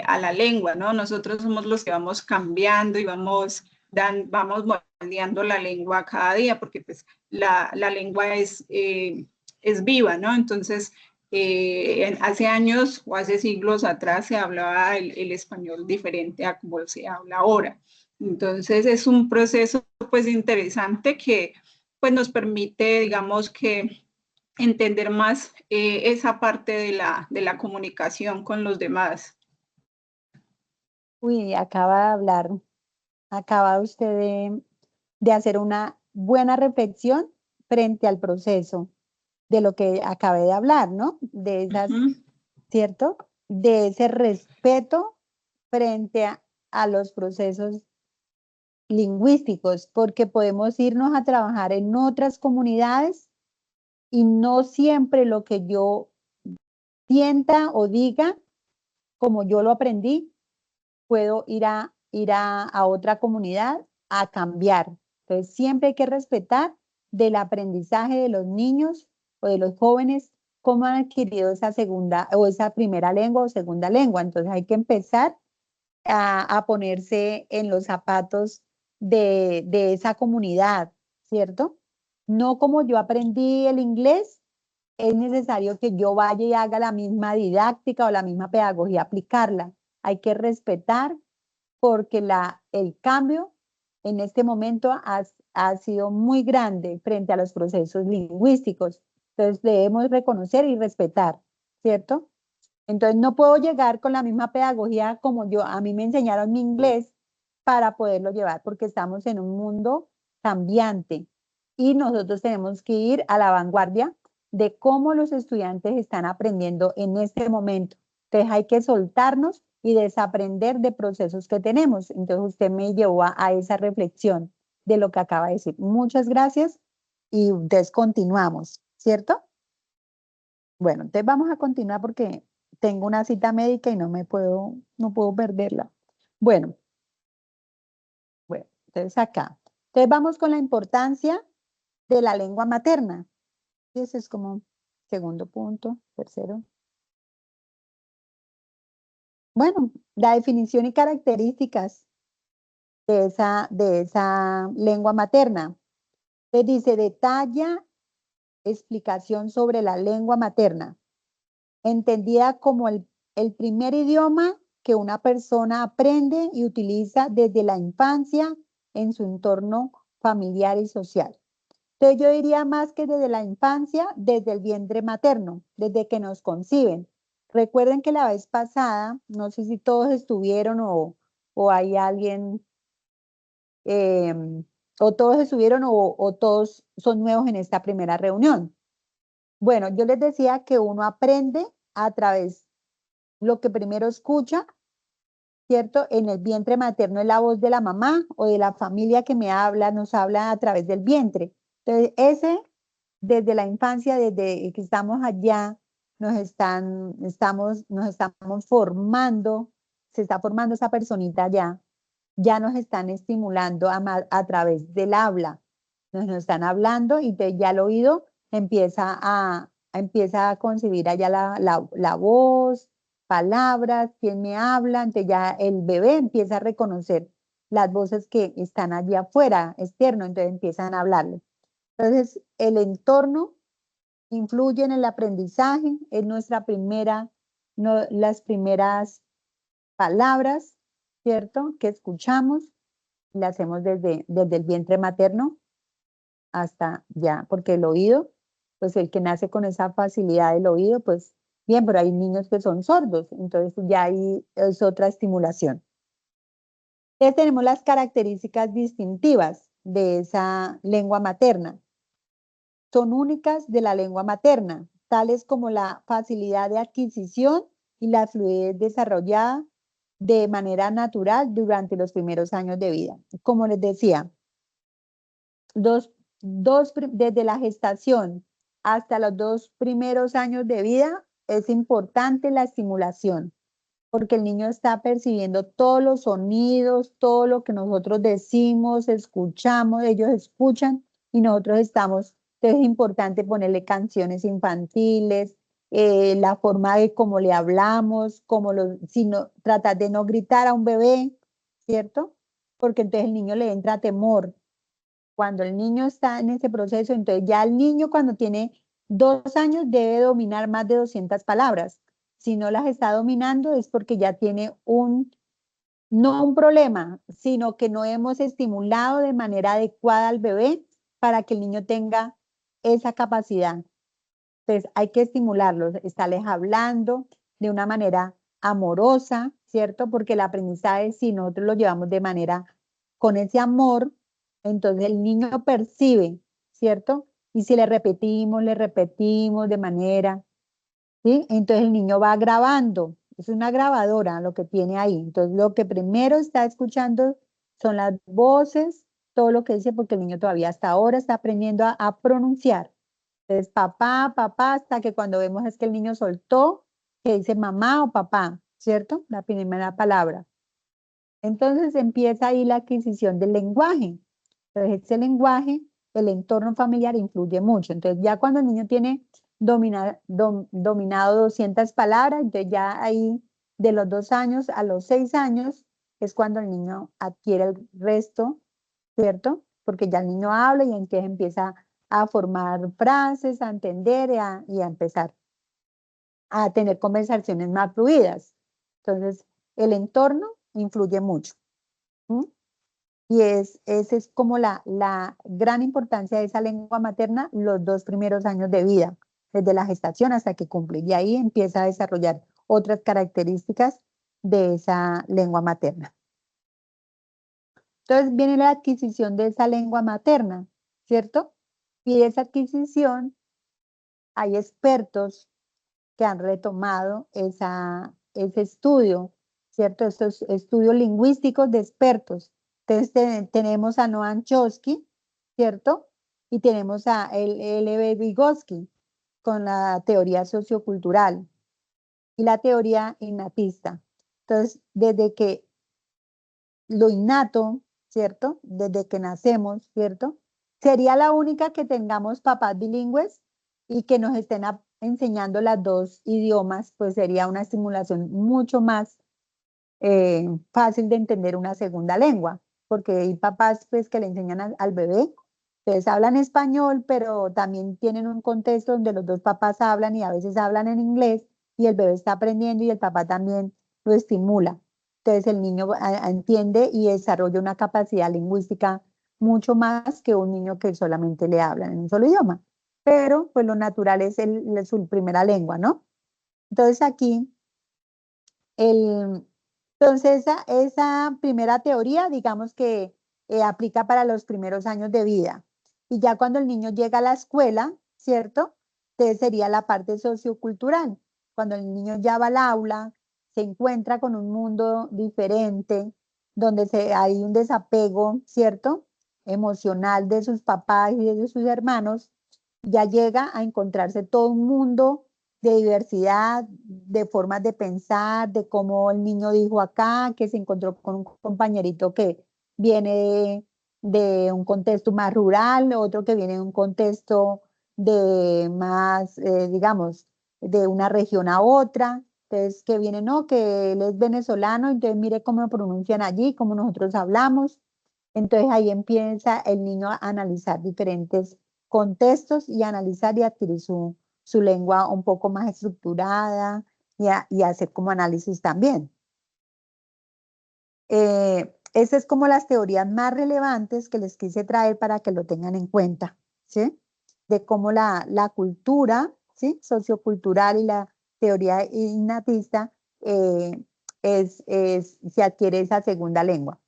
[SPEAKER 4] a la lengua, ¿no? Nosotros somos los que vamos cambiando y vamos moldeando la lengua cada día, porque pues la lengua es viva, ¿no? Entonces, hace años o hace siglos atrás se hablaba el español diferente a como se habla ahora. Entonces, es un proceso pues interesante que pues nos permite, digamos que entender más esa parte de la comunicación con los demás.
[SPEAKER 1] Uy, acaba usted de hacer una buena reflexión frente al proceso de lo que acabé de hablar, ¿no? De esas, ¿cierto? De ese respeto frente a los procesos lingüísticos, porque podemos irnos a trabajar en otras comunidades y no siempre lo que yo sienta o diga, como yo lo aprendí, puedo ir a otra comunidad a cambiar. Entonces, siempre hay que respetar del aprendizaje de los niños o de los jóvenes cómo han adquirido esa segunda o esa primera lengua o segunda lengua. Entonces, hay que empezar a ponerse en los zapatos de esa comunidad, ¿cierto? No como yo aprendí el inglés, es necesario que yo vaya y haga la misma didáctica o la misma pedagogía, aplicarla. Hay que respetar porque el cambio en este momento ha sido muy grande frente a los procesos lingüísticos. Entonces debemos reconocer y respetar, ¿cierto? Entonces no puedo llegar con la misma pedagogía como a mí me enseñaron mi inglés para poderlo llevar, porque estamos en un mundo cambiante y nosotros tenemos que ir a la vanguardia de cómo los estudiantes están aprendiendo en este momento. Entonces hay que soltarnos y desaprender de procesos que tenemos. Entonces usted me llevó a esa reflexión de lo que acaba de decir. Muchas gracias y entonces continuamos, ¿cierto? Bueno, entonces vamos a continuar porque tengo una cita médica y no puedo perderla. Bueno, entonces acá. Entonces vamos con la importancia de la lengua materna. Ese es como segundo punto, tercero. Bueno, la definición y características de esa lengua materna. Se dice, detalla explicación sobre la lengua materna, entendida como el primer idioma que una persona aprende y utiliza desde la infancia en su entorno familiar y social. Entonces yo diría más que desde la infancia, desde el vientre materno, desde que nos conciben. Recuerden que la vez pasada, no sé si todos estuvieron o hay alguien, o todos estuvieron o todos son nuevos en esta primera reunión. Bueno, yo les decía que uno aprende a través lo que primero escucha, ¿cierto? En el vientre materno es la voz de la mamá o de la familia que nos habla a través del vientre. Entonces, desde la infancia, desde que estamos allá, nos estamos formando, se está formando esa personita allá, ya nos están estimulando a través del habla, nos están hablando y ya el oído empieza a concebir allá la voz, palabras, quién me habla, entonces ya el bebé empieza a reconocer las voces que están allí afuera, externo, entonces empiezan a hablarle. Entonces, el entorno influye en el aprendizaje, es nuestra primera, las primeras palabras, ¿cierto? Que escuchamos, las hacemos desde el vientre materno hasta ya, porque el oído, pues el que nace con esa facilidad del oído, pues bien, pero hay niños que son sordos, entonces ya ahí es otra estimulación. Entonces tenemos las características distintivas de esa lengua materna. Son únicas de la lengua materna, tales como la facilidad de adquisición y la fluidez desarrollada de manera natural durante los primeros años de vida. Como les decía, desde la gestación hasta los 2 primeros años de vida es importante la estimulación, porque el niño está percibiendo todos los sonidos, todo lo que nosotros decimos, escuchamos, ellos escuchan y nosotros estamos. Entonces es importante ponerle canciones infantiles, la forma de cómo le hablamos, tratar de no gritar a un bebé, ¿cierto? Porque entonces el niño le entra temor. Cuando el niño está en ese proceso, entonces ya el niño cuando tiene 2 años debe dominar más de 200 palabras. Si no las está dominando es porque ya tiene no un problema, sino que no hemos estimulado de manera adecuada al bebé para que el niño tenga esa capacidad. Entonces hay que estimularlos, estarles hablando de una manera amorosa, ¿cierto? Porque el aprendizaje, si nosotros lo llevamos de manera con ese amor, entonces el niño percibe, ¿cierto? Y si le repetimos de manera, ¿sí? Entonces el niño va grabando, es una grabadora lo que tiene ahí. Entonces lo que primero está escuchando son las voces, todo lo que dice, porque el niño todavía hasta ahora está aprendiendo a pronunciar. Entonces, papá, papá, hasta que cuando vemos es que el niño soltó, que dice mamá o papá, ¿cierto? La primera palabra. Entonces empieza ahí la adquisición del lenguaje. Entonces, ese lenguaje, el entorno familiar influye mucho. Entonces, ya cuando el niño tiene dominado 200 palabras, entonces ya ahí de los 2 años a los 6 años es cuando el niño adquiere el resto, ¿cierto? Porque ya el niño habla y entonces empieza a formar frases, a entender y a empezar a tener conversaciones más fluidas. Entonces, el entorno influye mucho. Y esa es como la gran importancia de esa lengua materna los 2 primeros años de vida, desde la gestación hasta que cumple. Y ahí empieza a desarrollar otras características de esa lengua materna. Entonces viene la adquisición de esa lengua materna, ¿cierto? Y de esa adquisición hay expertos que han retomado ese estudio, ¿cierto? Estos estudios lingüísticos de expertos. Entonces tenemos a Noam Chomsky, ¿cierto? Y tenemos a L.B. Vygotsky con la teoría sociocultural y la teoría innatista. Entonces, desde que lo innato, ¿cierto? Desde que nacemos, ¿cierto? Sería la única que tengamos papás bilingües y que nos estén enseñando las 2 idiomas, pues sería una estimulación mucho más fácil de entender una segunda lengua, porque hay papás pues que le enseñan al bebé, entonces hablan español, pero también tienen un contexto donde los 2 papás hablan y a veces hablan en inglés y el bebé está aprendiendo y el papá también lo estimula. Entonces el niño entiende y desarrolla una capacidad lingüística mucho más que un niño que solamente le hablan en un solo idioma. Pero pues lo natural es su primera lengua, ¿no? Entonces aquí, entonces esa primera teoría, digamos que aplica para los primeros años de vida. Y ya cuando el niño llega a la escuela, ¿cierto? Entonces sería la parte sociocultural. Cuando el niño ya va al aula, se encuentra con un mundo diferente, donde hay un desapego, ¿cierto? Emocional de sus papás y de sus hermanos, ya llega a encontrarse todo un mundo de diversidad, de formas de pensar, de cómo el niño dijo acá, que se encontró con un compañerito que viene de un contexto más rural, otro que viene de un contexto de más, digamos, de una región a otra. Entonces, que viene, no, que él es venezolano, entonces mire cómo lo pronuncian allí, cómo nosotros hablamos. Entonces ahí empieza el niño a analizar diferentes contextos y analizar y adquirir su lengua un poco más estructurada y hacer como análisis también. Esas es como las teorías más relevantes que les quise traer para que lo tengan en cuenta, ¿sí? De cómo la cultura, ¿sí? Sociocultural y la teoría innatista se adquiere esa segunda lengua.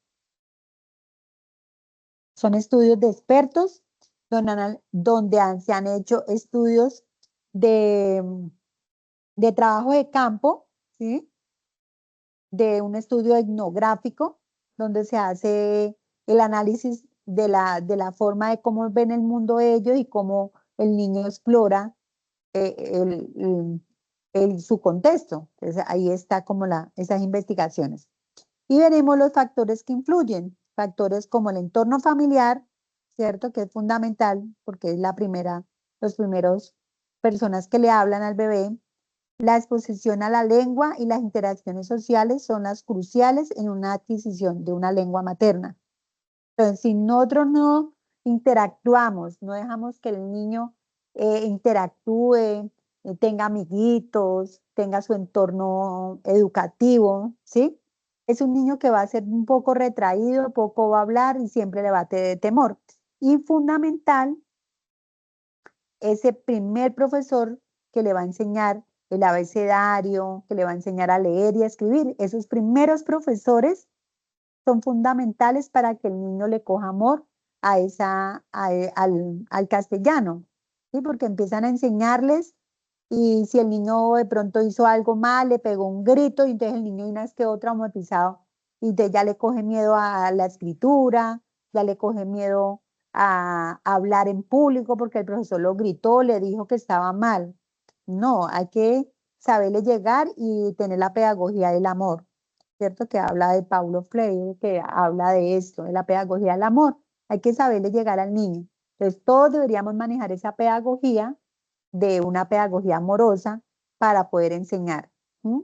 [SPEAKER 1] Son estudios de expertos donde se han hecho estudios de trabajo de campo, ¿sí? De un estudio etnográfico, donde se hace el análisis de la forma de cómo ven el mundo ellos y cómo el niño explora su contexto. Entonces, ahí está como esas investigaciones. Y veremos los factores que influyen, factores como el entorno familiar, ¿cierto? Que es fundamental porque es los primeros personas que le hablan al bebé. La exposición a la lengua y las interacciones sociales son las cruciales en una adquisición de una lengua materna. Entonces, si nosotros no interactuamos, no dejamos que el niño interactúe, tenga amiguitos, tenga su entorno educativo, ¿sí? Es un niño que va a ser un poco retraído, poco va a hablar y siempre le va a tener temor. Y fundamental, ese primer profesor que le va a enseñar el abecedario, que le va a enseñar a leer y a escribir, esos primeros profesores son fundamentales para que el niño le coja amor al castellano, ¿sí? Porque empiezan a enseñarles y si el niño de pronto hizo algo mal, le pegó un grito y entonces el niño una vez quedó traumatizado y entonces ya le coge miedo a la escritura, ya le coge miedo a hablar en público porque el profesor lo gritó, le dijo que estaba mal. No, hay que saberle llegar y tener la pedagogía del amor, ¿cierto? Que habla de Paulo Freire, que habla de esto, de la pedagogía del amor. Hay que saberle llegar al niño. Entonces, todos deberíamos manejar esa pedagogía de una pedagogía amorosa para poder enseñar. ¿Mm?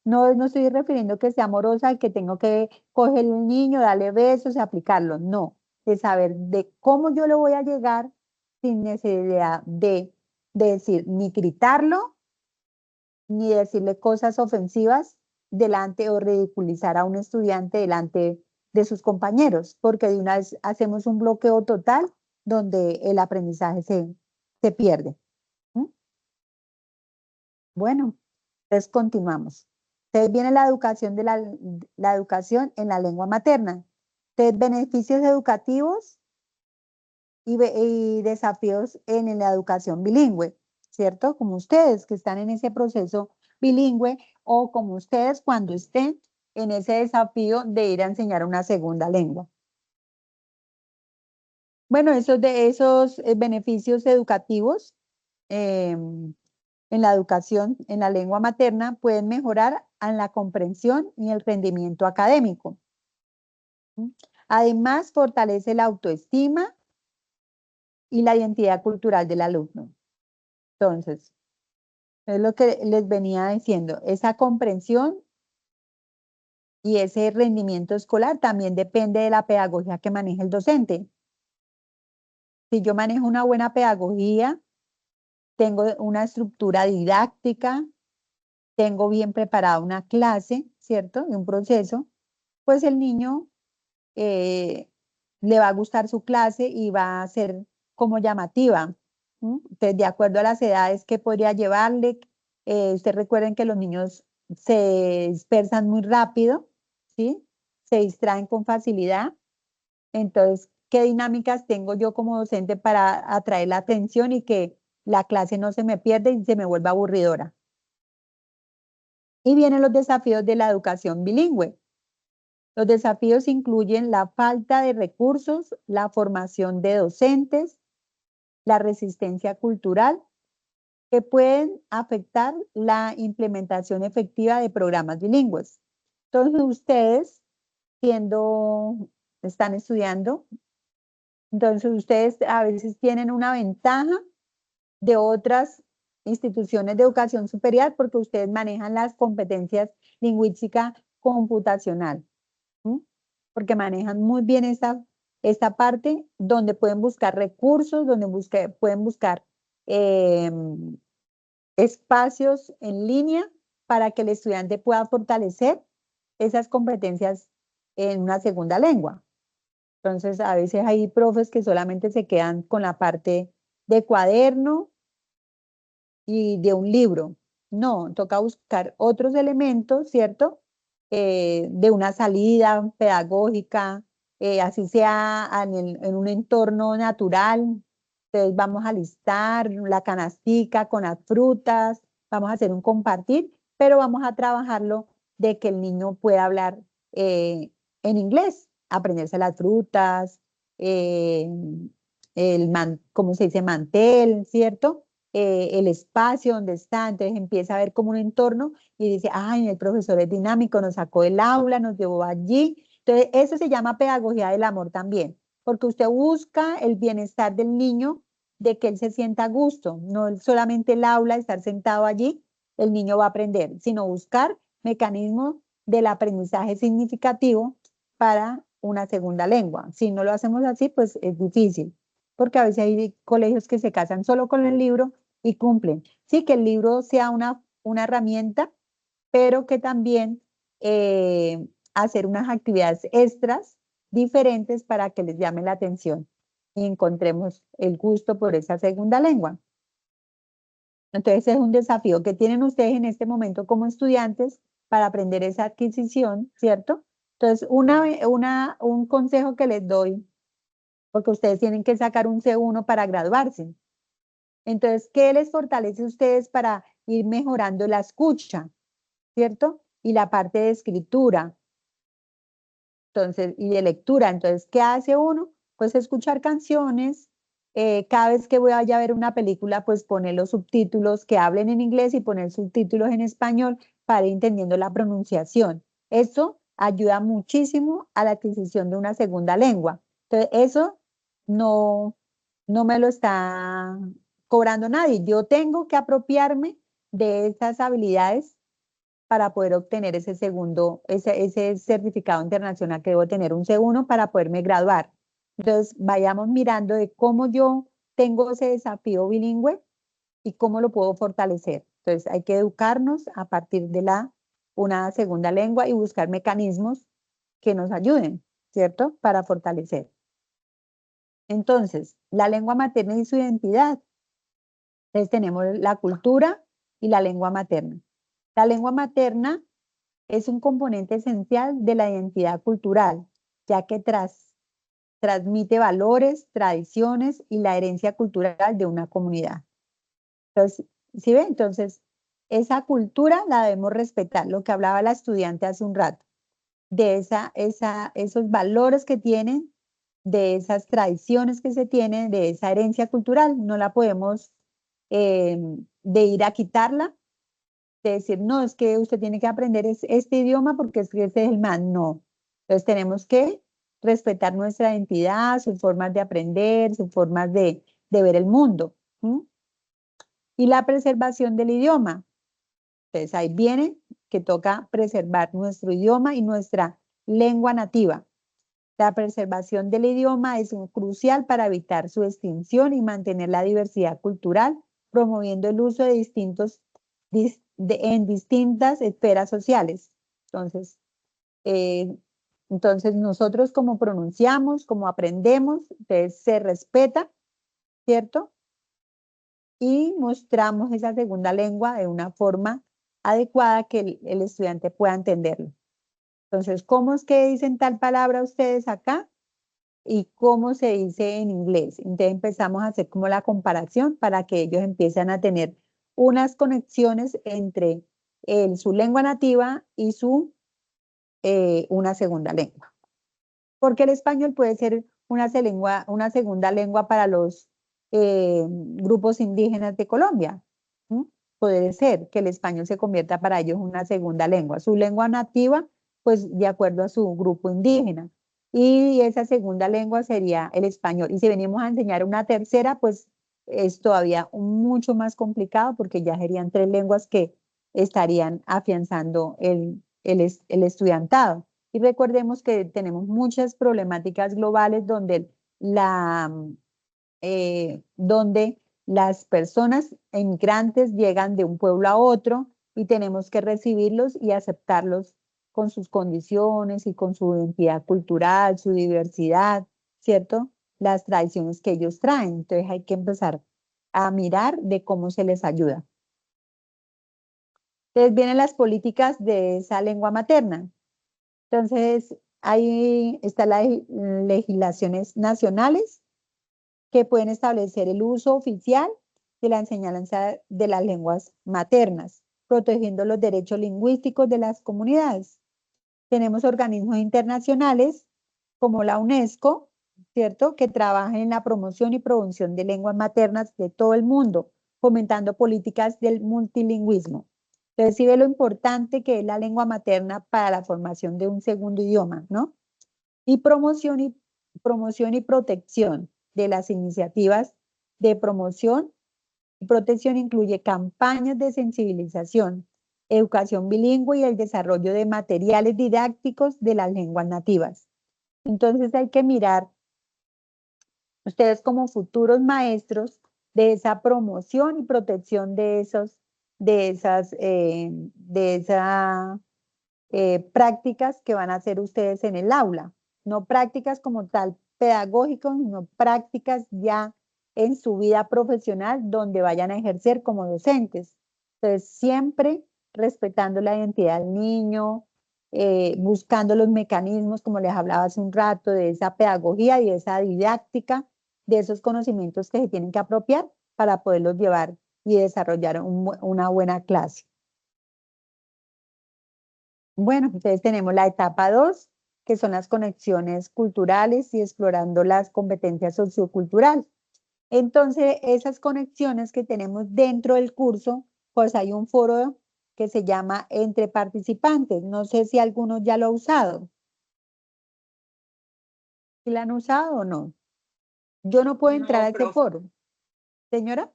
[SPEAKER 1] No estoy refiriendo que sea amorosa y que tengo que coger el niño, darle besos y aplicarlo. No, de saber de cómo yo le voy a llegar sin necesidad de decir ni gritarlo, ni decirle cosas ofensivas delante o ridiculizar a un estudiante delante de sus compañeros, porque de una vez hacemos un bloqueo total donde el aprendizaje se pierde. ¿Mm? Bueno, entonces continuamos. Entonces viene la educación la educación en la lengua materna. Entonces, beneficios educativos y desafíos en la educación bilingüe, ¿cierto? Como ustedes que están en ese proceso bilingüe o como ustedes cuando estén en ese desafío de ir a enseñar una segunda lengua. Bueno, esos beneficios educativos en la educación en la lengua materna pueden mejorar en la comprensión y el rendimiento académico. Además, fortalece la autoestima y la identidad cultural del alumno. Entonces, es lo que les venía diciendo, esa comprensión y ese rendimiento escolar también depende de la pedagogía que maneje el docente. Si yo manejo una buena pedagogía, tengo una estructura didáctica, tengo bien preparada una clase, ¿cierto? Y un proceso, pues el niño le va a gustar su clase y va a ser como llamativa. Entonces, de acuerdo a las edades que podría llevarle, ustedes recuerden que los niños se dispersan muy rápido, ¿sí? Se distraen con facilidad. Entonces, ¿qué dinámicas tengo yo como docente para atraer la atención y que la clase no se me pierda y se me vuelva aburridora? Y vienen los desafíos de la educación bilingüe. Los desafíos incluyen la falta de recursos, la formación de docentes, la resistencia cultural, que pueden afectar la implementación efectiva de programas bilingües. Entonces, ustedes, están estudiando, entonces ustedes a veces tienen una ventaja de otras instituciones de educación superior porque ustedes manejan las competencias lingüística computacional. Porque manejan muy bien esa esta parte donde pueden buscar recursos, donde pueden buscar espacios en línea para que el estudiante pueda fortalecer esas competencias en una segunda lengua. Entonces, a veces hay profes que solamente se quedan con la parte de cuaderno y de un libro. No, toca buscar otros elementos, ¿cierto? De una salida pedagógica, así sea en un entorno natural. Entonces vamos a listar la canastica con las frutas, vamos a hacer un compartir, pero vamos a trabajarlo de que el niño pueda hablar en inglés, aprenderse las frutas, eh, ¿cómo se dice? Mantel, ¿cierto? El espacio donde está, entonces empieza a ver como un entorno y dice, ay, el profesor es dinámico, nos sacó del aula, nos llevó allí. Entonces, eso se llama pedagogía del amor también, porque usted busca el bienestar del niño, de que él se sienta a gusto, no solamente el aula, estar sentado allí, el niño va a aprender, sino buscar mecanismos del aprendizaje significativo para una segunda lengua. Si no lo hacemos así, pues es difícil, porque a veces hay colegios que se casan solo con el libro y cumplen. Sí, que el libro sea una herramienta, pero que también hacer unas actividades extras diferentes para que les llame la atención y encontremos el gusto por esa segunda lengua. Entonces es un desafío que tienen ustedes en este momento como estudiantes para aprender esa adquisición, ¿cierto? Entonces, un consejo que les doy, porque ustedes tienen que sacar un C1 para graduarse. Entonces, ¿qué les fortalece a ustedes para ir mejorando la escucha, ¿cierto? Y la parte de escritura, entonces, y de lectura. Entonces, ¿qué hace uno? Pues escuchar canciones. Cada vez que vaya a ver una película, pues poner los subtítulos que hablen en inglés y poner subtítulos en español para ir entendiendo la pronunciación. Eso ayuda muchísimo a la adquisición de una segunda lengua. Entonces, eso no, no me lo está cobrando nadie. Yo tengo que apropiarme de estas habilidades para poder obtener ese certificado internacional que debo tener, un C1 para poderme graduar. Entonces, vayamos mirando de cómo yo tengo ese desafío bilingüe y cómo lo puedo fortalecer. Entonces, hay que educarnos a partir de una segunda lengua y buscar mecanismos que nos ayuden, ¿cierto? Para fortalecer. Entonces, la lengua materna y su identidad. Entonces, tenemos la cultura y la lengua materna. La lengua materna es un componente esencial de la identidad cultural, ya que transmite valores, tradiciones y la herencia cultural de una comunidad. Entonces, ¿sí ve? Entonces, esa cultura la debemos respetar, lo que hablaba la estudiante hace un rato, de esos valores que tienen, de esas tradiciones que se tienen, de esa herencia cultural, no la podemos de ir a quitarla, de decir, no, es que usted tiene que aprender este idioma porque es que este es el más, no. Entonces tenemos que respetar nuestra identidad, sus formas de aprender, sus formas de ver el mundo. ¿Mm? Y la preservación del idioma. Entonces ahí viene que toca preservar nuestro idioma y nuestra lengua nativa. La preservación del idioma es crucial para evitar su extinción y mantener la diversidad cultural, promoviendo el uso de en distintas esferas sociales. Eh, entonces nosotros como pronunciamos, como aprendemos, entonces se respeta, ¿cierto? Y mostramos esa segunda lengua de una forma adecuada que el estudiante pueda entenderlo. Entonces, ¿cómo es que dicen tal palabra ustedes acá? Y cómo se dice en inglés. Entonces empezamos a hacer como la comparación para que ellos empiecen a tener unas conexiones entre su lengua nativa y una segunda lengua. Porque el español puede ser una segunda lengua para los grupos indígenas de Colombia. ¿Mm? Puede ser que el español se convierta para ellos en una segunda lengua. Su lengua nativa, pues de acuerdo a su grupo indígena. Y esa segunda lengua sería el español. Y si venimos a enseñar una tercera, pues es todavía mucho más complicado porque ya serían 3 lenguas que estarían afianzando el estudiantado. Y recordemos que tenemos muchas problemáticas globales donde las personas inmigrantes llegan de un pueblo a otro y tenemos que recibirlos y aceptarlos con sus condiciones y con su identidad cultural, su diversidad, ¿cierto? Las tradiciones que ellos traen. Entonces hay que empezar a mirar de cómo se les ayuda. Entonces vienen las políticas de esa lengua materna. Entonces ahí están las legislaciones nacionales que pueden establecer el uso oficial de la enseñanza de las lenguas maternas, protegiendo los derechos lingüísticos de las comunidades. Tenemos organismos internacionales como la UNESCO, ¿cierto?, que trabajan en la promoción y promoción de lenguas maternas de todo el mundo, fomentando políticas del multilingüismo. Entonces, sí ve lo importante que es la lengua materna para la formación de un segundo idioma, ¿no? Y promoción y protección de las iniciativas de promoción y protección incluye campañas de sensibilización, educación bilingüe y el desarrollo de materiales didácticos de las lenguas nativas. Entonces hay que mirar, ustedes como futuros maestros, de esa promoción y protección de esas prácticas que van a hacer ustedes en el aula. No prácticas como tal pedagógicas, sino prácticas ya en su vida profesional donde vayan a ejercer como docentes. Entonces, siempre respetando la identidad del niño, buscando los mecanismos, como les hablaba hace un rato, de esa pedagogía y de esa didáctica, de esos conocimientos que se tienen que apropiar para poderlos llevar y desarrollar una buena clase. Bueno, entonces tenemos la etapa 2, que son las conexiones culturales y explorando las competencias socioculturales. Entonces, esas conexiones que tenemos dentro del curso, pues hay un foro que se llama Entre Participantes. No sé si alguno ya lo ha usado. ¿Sí la han usado o no? Yo no puedo entrar
[SPEAKER 4] No,
[SPEAKER 1] a ese
[SPEAKER 4] profe.
[SPEAKER 1] foro. Señora,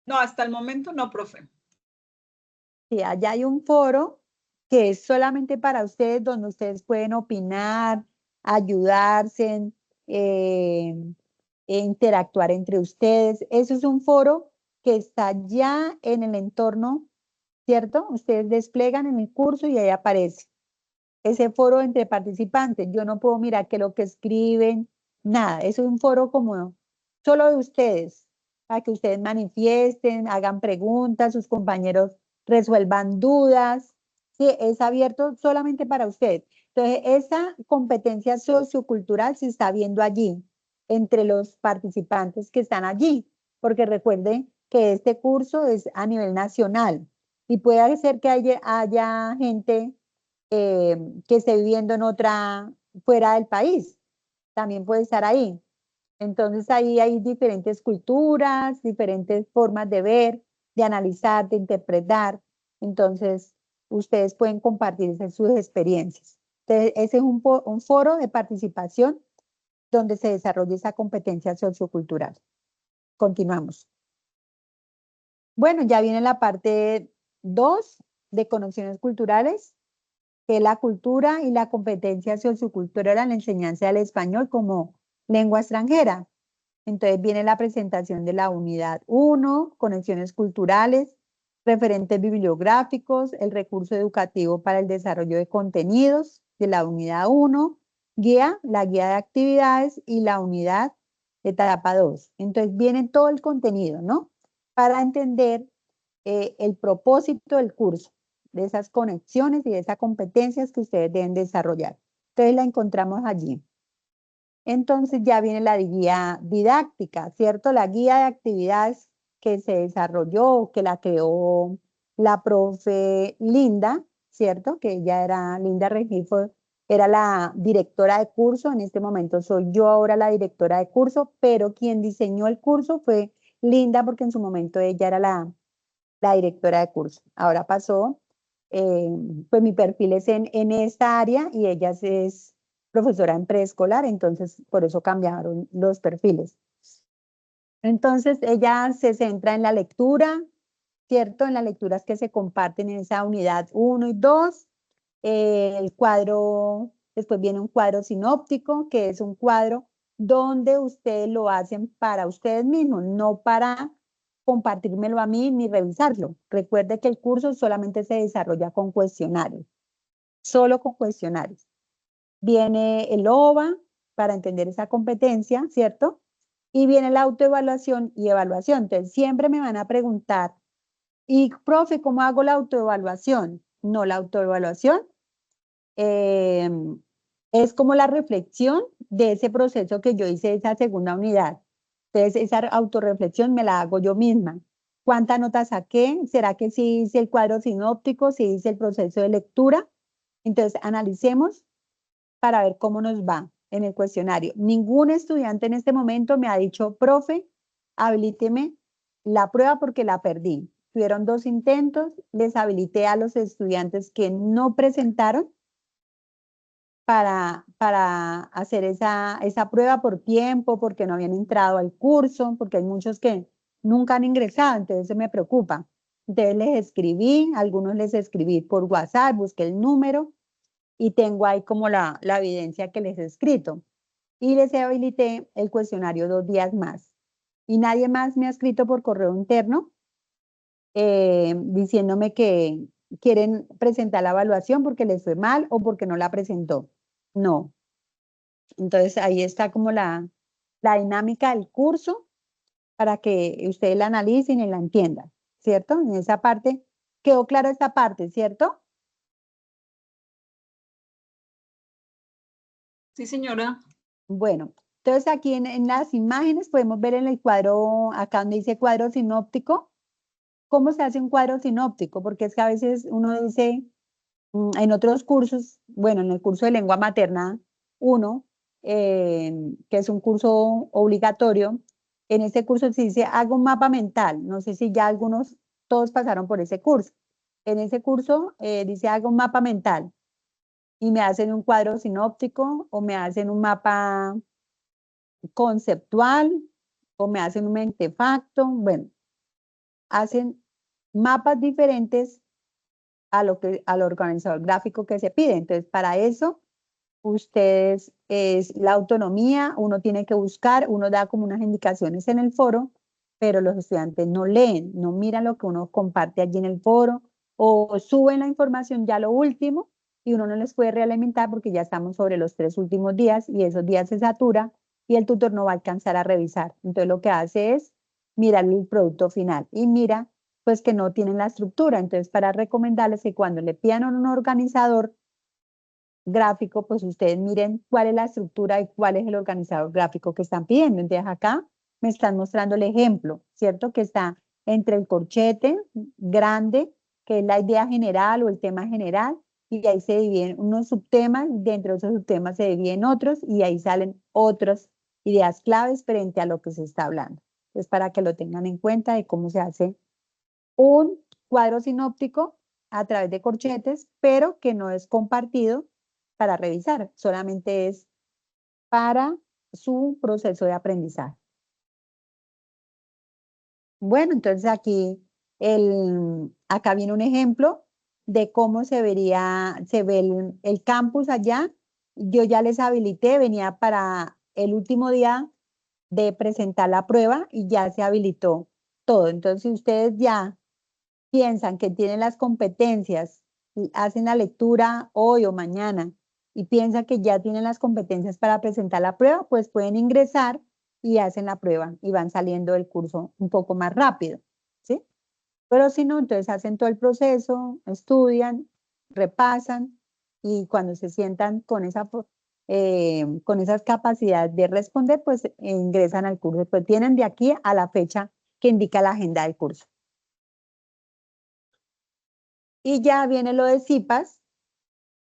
[SPEAKER 4] No, hasta el momento no, profe.
[SPEAKER 1] sí, allá hay un foro que es solamente para ustedes, donde ustedes pueden opinar, ayudarse, eh, interactuar entre ustedes. Eso es un foro que está ya en el entorno, ¿cierto? Ustedes desplegan en el curso y ahí aparece ese foro entre participantes. Yo no puedo mirar qué es lo que escriben, nada. Eso es un foro como solo de ustedes, para que ustedes manifiesten, hagan preguntas, sus compañeros resuelvan dudas. Sí, es abierto solamente para ustedes. Entonces, esa competencia sociocultural se está viendo allí, entre los participantes que están allí, porque recuerden que este curso es a nivel nacional y puede ser que haya gente que esté viviendo fuera del país, también puede estar ahí. Entonces ahí hay diferentes culturas, diferentes formas de ver, de analizar, de interpretar. Entonces ustedes pueden compartir sus experiencias. Entonces ese es un foro de participación donde se desarrolla esa competencia sociocultural. Continuamos. Bueno, ya viene la parte 2 de conexiones culturales, que es la cultura y la competencia sociocultural en la enseñanza del español como lengua extranjera. Entonces viene la presentación de la unidad 1, conexiones culturales, referentes bibliográficos, el recurso educativo para el desarrollo de contenidos de la unidad 1, la guía de actividades y la unidad de etapa 2. Entonces viene todo el contenido, ¿no? Para entender el propósito del curso, de esas conexiones y de esas competencias que ustedes deben desarrollar. Entonces la encontramos allí. Entonces ya viene la guía didáctica, ¿cierto? La guía de actividades que se desarrolló, que la creó la profe Linda, ¿cierto? Que ella era, Linda Rengifo, era la directora de curso. En este momento soy yo ahora la directora de curso, pero quien diseñó el curso fue Linda, porque en su momento ella era la directora de curso. Ahora pasó, pues mi perfil es en esta área y ella es profesora en preescolar, entonces por eso cambiaron los perfiles. Entonces ella se centra en la lectura, ¿cierto? En las lecturas que se comparten en esa unidad 1 y 2, El cuadro, después viene un cuadro sinóptico, que es un cuadro donde ustedes lo hacen para ustedes mismos, no para compartírmelo a mí ni revisarlo. Recuerde que el curso solamente se desarrolla con cuestionarios, solo con cuestionarios. Viene el OVA para entender esa competencia, ¿cierto? Y viene la autoevaluación y evaluación. Entonces, siempre me van a preguntar, y profe, ¿cómo hago la autoevaluación? No, la autoevaluación es como la reflexión de ese proceso que yo hice, esa segunda unidad. Entonces, esa autorreflexión me la hago yo misma. ¿Cuántas notas saqué? ¿Será que sí hice el cuadro sinóptico? ¿Sí hice el proceso de lectura? Entonces, analicemos para ver cómo nos va en el cuestionario. Ningún estudiante en este momento me ha dicho, profe, habilíteme la prueba porque la perdí. Tuvieron 2 intentos, les habilité a los estudiantes que no presentaron para hacer esa prueba por tiempo, porque no habían entrado al curso, porque hay muchos que nunca han ingresado, entonces eso me preocupa. Entonces les escribí, a algunos les escribí por WhatsApp, busqué el número y tengo ahí como la evidencia que les he escrito. Y les habilité el cuestionario 2 días más. Y nadie más me ha escrito por correo interno diciéndome que quieren presentar la evaluación porque les fue mal o porque no la presentó. No. Entonces ahí está como la dinámica del curso para que ustedes la analicen y la entiendan, ¿cierto? En esa parte, quedó clara esta parte, ¿cierto?
[SPEAKER 4] Sí, señora.
[SPEAKER 1] Bueno, entonces aquí en las imágenes podemos ver en el cuadro, acá donde dice cuadro sinóptico, cómo se hace un cuadro sinóptico, porque es que a veces uno dice, en otros cursos, bueno, en el curso de lengua materna 1, que es un curso obligatorio, en ese curso se dice, hago un mapa mental, no sé si ya algunos, todos pasaron por ese curso. En ese curso dice, hago un mapa mental y me hacen un cuadro sinóptico o me hacen un mapa conceptual o me hacen un mentefacto, bueno, hacen mapas diferentes al organizador gráfico que se pide. Entonces, para eso, ustedes es la autonomía, uno tiene que buscar, uno da como unas indicaciones en el foro, pero los estudiantes no leen, no miran lo que uno comparte allí en el foro o suben la información ya lo último y uno no les puede realimentar porque ya estamos sobre los 3 últimos días y esos días se satura y el tutor no va a alcanzar a revisar. Entonces lo que hace es mirar el producto final y mira pues que no tienen la estructura. Entonces para recomendarles que cuando le pidan a un organizador gráfico, pues ustedes miren cuál es la estructura y cuál es el organizador gráfico que están pidiendo. Entonces acá me están mostrando el ejemplo, ¿cierto? Que está entre el corchete grande, que es la idea general o el tema general, y ahí se dividen unos subtemas, dentro de esos subtemas se dividen otros y ahí salen otras ideas claves frente a lo que se está hablando. Es para que lo tengan en cuenta de cómo se hace un cuadro sinóptico a través de corchetes, pero que no es compartido para revisar, solamente es para su proceso de aprendizaje. Bueno, entonces aquí acá viene un ejemplo de cómo se ve el campus allá. Yo ya les habilité, venía para el último día de presentar la prueba y ya se habilitó todo. Entonces, si ustedes ya piensan que tienen las competencias, y hacen la lectura hoy o mañana y piensan que ya tienen las competencias para presentar la prueba, pues pueden ingresar y hacen la prueba y van saliendo del curso un poco más rápido, ¿sí? Pero si no, entonces hacen todo el proceso, estudian, repasan y cuando se sientan con con esas capacidades de responder, pues ingresan al curso. Pues tienen de aquí a la fecha que indica la agenda del curso. Y ya viene lo de CIPAS,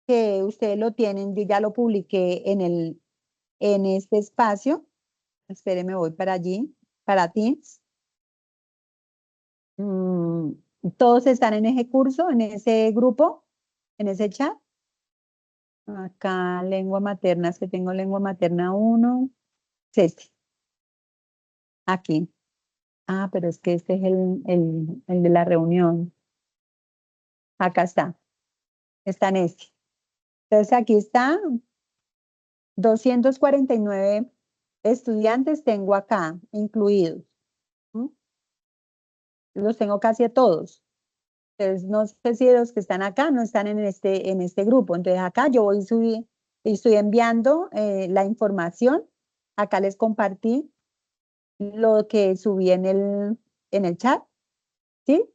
[SPEAKER 1] que ustedes lo tienen, yo ya lo publiqué en este espacio. Espérenme, voy para allí, para Teams. Todos están en ese curso, en ese grupo, en ese chat. Acá, lengua materna, es que tengo lengua materna 1. Es este. Aquí. Ah, pero es que este es el de la reunión. Acá está. Está en este. Entonces aquí está, 249 estudiantes tengo acá incluidos. ¿Mm? Los tengo casi a todos. Entonces, no sé si los que están acá no están en este grupo. Entonces, acá yo estoy enviando la información. Acá les compartí lo que subí en el chat, ¿sí?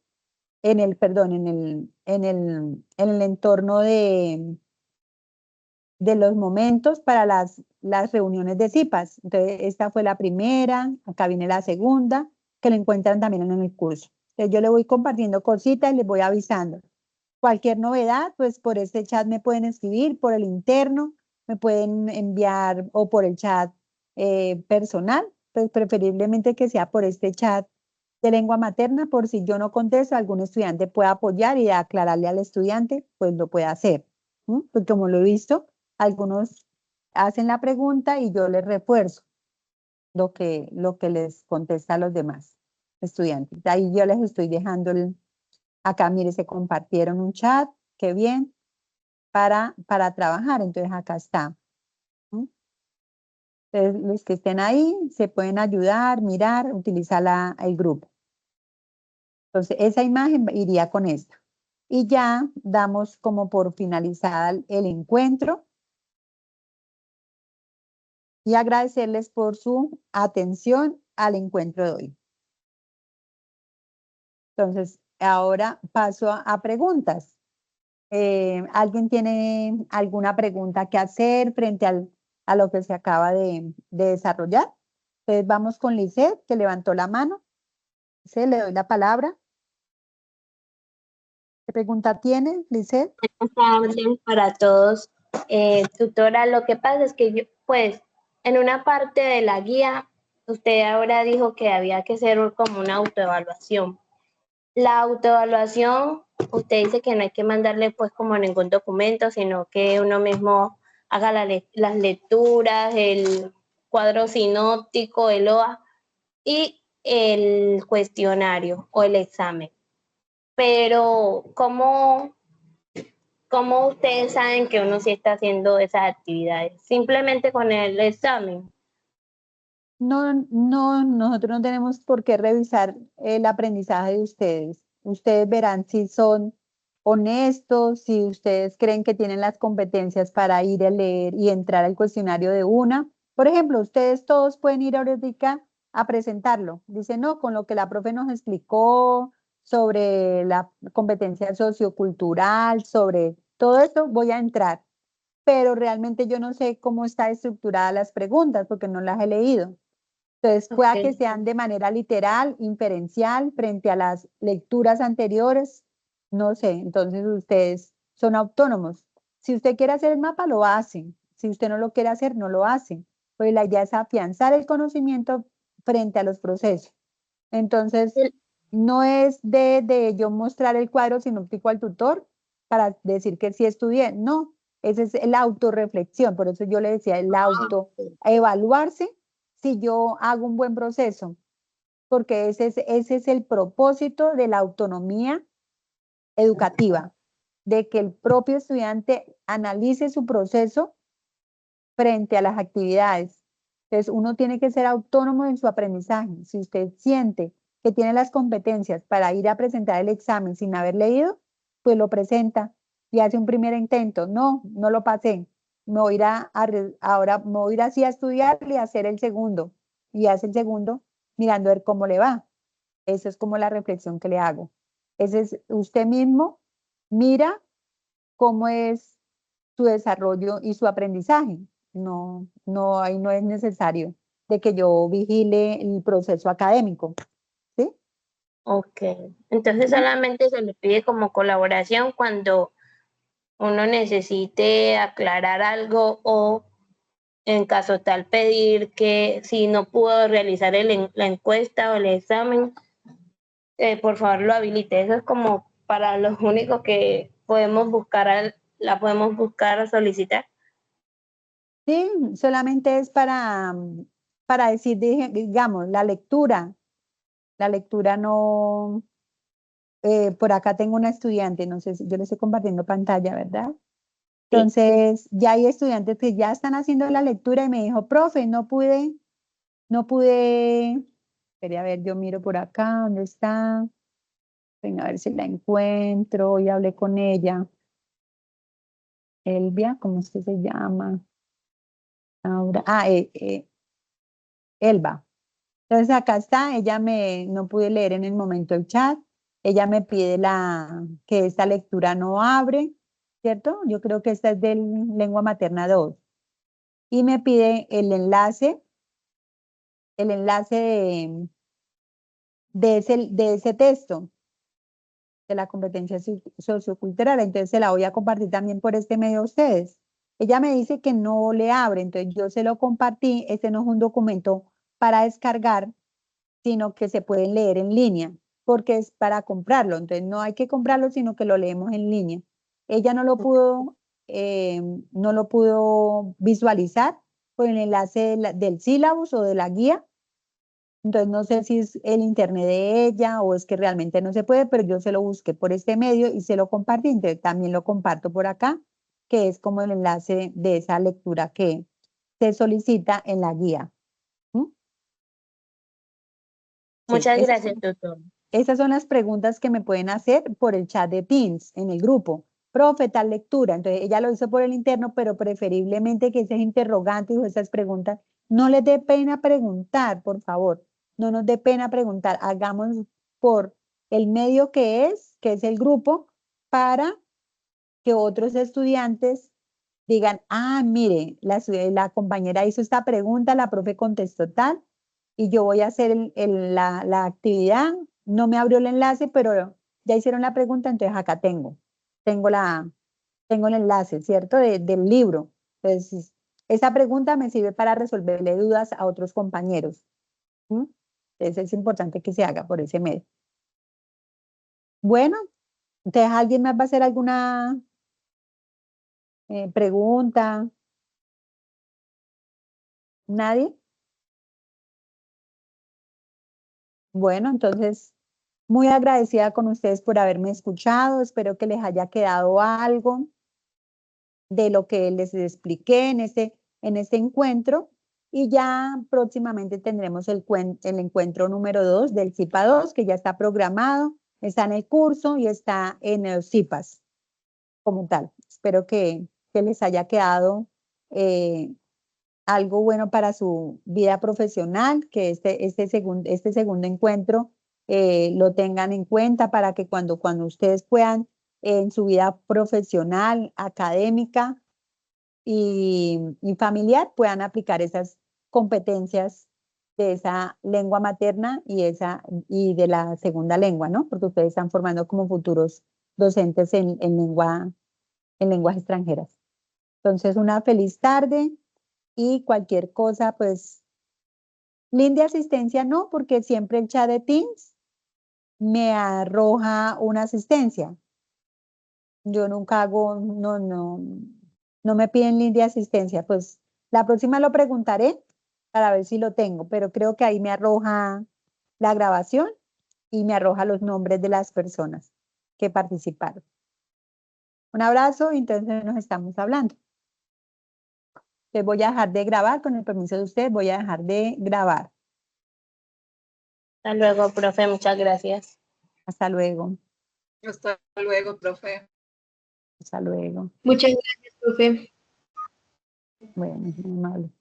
[SPEAKER 1] Perdón, en el entorno de los momentos para las reuniones de CIPAS. Entonces, esta fue la primera, acá viene la segunda, que lo encuentran también en el curso. Entonces, yo le voy compartiendo cositas y les voy avisando. Cualquier novedad, pues por este chat me pueden escribir, por el interno, me pueden enviar o por el chat personal, pues preferiblemente que sea por este chat de lengua materna, por si yo no contesto, algún estudiante pueda apoyar y aclararle al estudiante, pues lo puede hacer. Pues como lo he visto, algunos hacen la pregunta y yo les refuerzo lo que les contesta a los demás estudiantes. Ahí yo les estoy dejando acá, mire, se compartieron un chat, qué bien, para trabajar. Entonces acá está. Entonces, los que estén ahí se pueden ayudar, mirar, utilizar el grupo. Entonces, esa imagen iría con esta. Y ya damos como por finalizada el encuentro. Y agradecerles por su atención al encuentro de hoy. Entonces, ahora paso a preguntas. ¿Alguien tiene alguna pregunta que hacer frente a lo que se acaba de desarrollar? Entonces, vamos con Lisette, que levantó la mano. Lisette, le doy la palabra. ¿Qué pregunta tiene, Lisette?
[SPEAKER 5] Buenas tardes para todos. Tutora, lo que pasa es que yo, pues, en una parte de la guía, usted ahora dijo que había que hacer como una autoevaluación. La autoevaluación, usted dice que no hay que mandarle pues como ningún documento, sino que uno mismo haga las lecturas, el cuadro sinóptico, el OA y el cuestionario o el examen. Pero, ¿cómo ustedes saben que uno sí está haciendo esas actividades? Simplemente con el examen.
[SPEAKER 1] No, nosotros no tenemos por qué revisar el aprendizaje de ustedes. Ustedes verán si son honestos, si ustedes creen que tienen las competencias para ir a leer y entrar al cuestionario de una. Por ejemplo, ustedes todos pueden ir ahorita a presentarlo. Dicen, no, con lo que la profe nos explicó sobre la competencia sociocultural, sobre todo esto, voy a entrar. Pero realmente yo no sé cómo está estructurada las preguntas porque no las he leído. Entonces, pueda que sean de manera literal, inferencial, frente a las lecturas anteriores, no sé, entonces ustedes son autónomos. Si usted quiere hacer el mapa, lo hacen. Si usted no lo quiere hacer, no lo hacen. Pues la idea es afianzar el conocimiento frente a los procesos. Entonces, no es de yo mostrar el cuadro sinóptico al tutor para decir que sí estudié, no, esa es la autorreflexión, por eso yo le decía el evaluarse si yo hago un buen proceso, porque ese es el propósito de la autonomía educativa, de que el propio estudiante analice su proceso frente a las actividades. Entonces, uno tiene que ser autónomo en su aprendizaje. Si usted siente que tiene las competencias para ir a presentar el examen sin haber leído, pues lo presenta y hace un primer intento. No, no lo pasé. Me voy ahora me voy a ir así a estudiar y a hacer el segundo. Y hace el segundo mirando a ver cómo le va. Esa es como la reflexión que le hago. Ese es usted mismo, mira cómo es su desarrollo y su aprendizaje. Ahí no es necesario de que yo vigile el proceso académico, ¿sí?
[SPEAKER 5] Ok, entonces solamente se le pide como colaboración cuando uno necesite aclarar algo o en caso tal pedir que si no pudo realizar la encuesta o el examen, por favor lo habilite. Eso es como para los únicos que podemos buscar, la podemos buscar o solicitar.
[SPEAKER 1] Sí, solamente es para decir, digamos, la lectura no, por acá tengo una estudiante, no sé si yo le estoy compartiendo pantalla, ¿verdad? Entonces, ya hay estudiantes que ya están haciendo la lectura y me dijo, profe, no pude, quería ver, yo miro por acá, ¿dónde está? Venga, a ver si la encuentro, hoy hablé con ella. Elvia, ¿cómo es que se llama? Ahora, Elba. Entonces acá está, no pude leer en el momento el chat, ella me pide que esta lectura no abre, ¿cierto? Yo creo que esta es del lengua materna 2. Y me pide el enlace de ese texto, de la competencia sociocultural. Entonces se la voy a compartir también por este medio a ustedes. Ella me dice que no le abre, entonces yo se lo compartí. Este no es un documento para descargar, sino que se pueden leer en línea, porque es para comprarlo. Entonces no hay que comprarlo, sino que lo leemos en línea. Ella no lo pudo visualizar por el enlace del sílabus o de la guía. Entonces no sé si es el internet de ella o es que realmente no se puede, pero yo se lo busqué por este medio y se lo compartí. Entonces también lo comparto por acá, que es como el enlace de esa lectura que se solicita en la guía. ¿Mm? Sí,
[SPEAKER 5] Muchas gracias, tutor.
[SPEAKER 1] esas son las preguntas que me pueden hacer por el chat de Teams en el grupo. Profe, tal lectura. Entonces ella lo hizo por el interno, pero preferiblemente que esas interrogantes o esas preguntas no les dé pena preguntar, por favor. No nos dé pena preguntar. Hagamos por el medio que es el grupo, para que otros estudiantes digan, ah, mire, la compañera hizo esta pregunta, la profe contestó tal, y yo voy a hacer la actividad, no me abrió el enlace, pero ya hicieron la pregunta, entonces acá tengo el enlace, ¿cierto? Del libro. Entonces, esa pregunta me sirve para resolverle dudas a otros compañeros. ¿Mm? Entonces es importante que se haga por ese medio. Bueno, entonces alguien más va a hacer alguna pregunta. ¿Nadie? Bueno, entonces, muy agradecida con ustedes por haberme escuchado. Espero que les haya quedado algo de lo que les expliqué en este encuentro. Y ya próximamente tendremos el encuentro número 2 del CIPA 2, que ya está programado, está en el curso y está en los CIPAs como tal. Espero que les haya quedado algo bueno para su vida profesional, que este segundo encuentro lo tengan en cuenta para que cuando ustedes puedan en su vida profesional, académica y familiar puedan aplicar esas competencias de esa lengua materna y de la segunda lengua, ¿no? Porque ustedes están formando como futuros docentes en lenguas extranjeras. Entonces, una feliz tarde. Y cualquier cosa, pues, link de asistencia no, porque siempre el chat de Teams me arroja una asistencia. Yo nunca hago, no me piden link de asistencia. Pues la próxima lo preguntaré para ver si lo tengo, pero creo que ahí me arroja la grabación y me arroja los nombres de las personas que participaron. Un abrazo y entonces nos estamos hablando. Les voy a dejar de grabar, con el permiso de ustedes, voy a dejar de grabar.
[SPEAKER 5] Hasta luego, profe. Muchas gracias.
[SPEAKER 1] Hasta luego.
[SPEAKER 4] Hasta luego, profe.
[SPEAKER 1] Hasta luego.
[SPEAKER 2] Muchas gracias, profe.
[SPEAKER 1] Bueno, muy amable.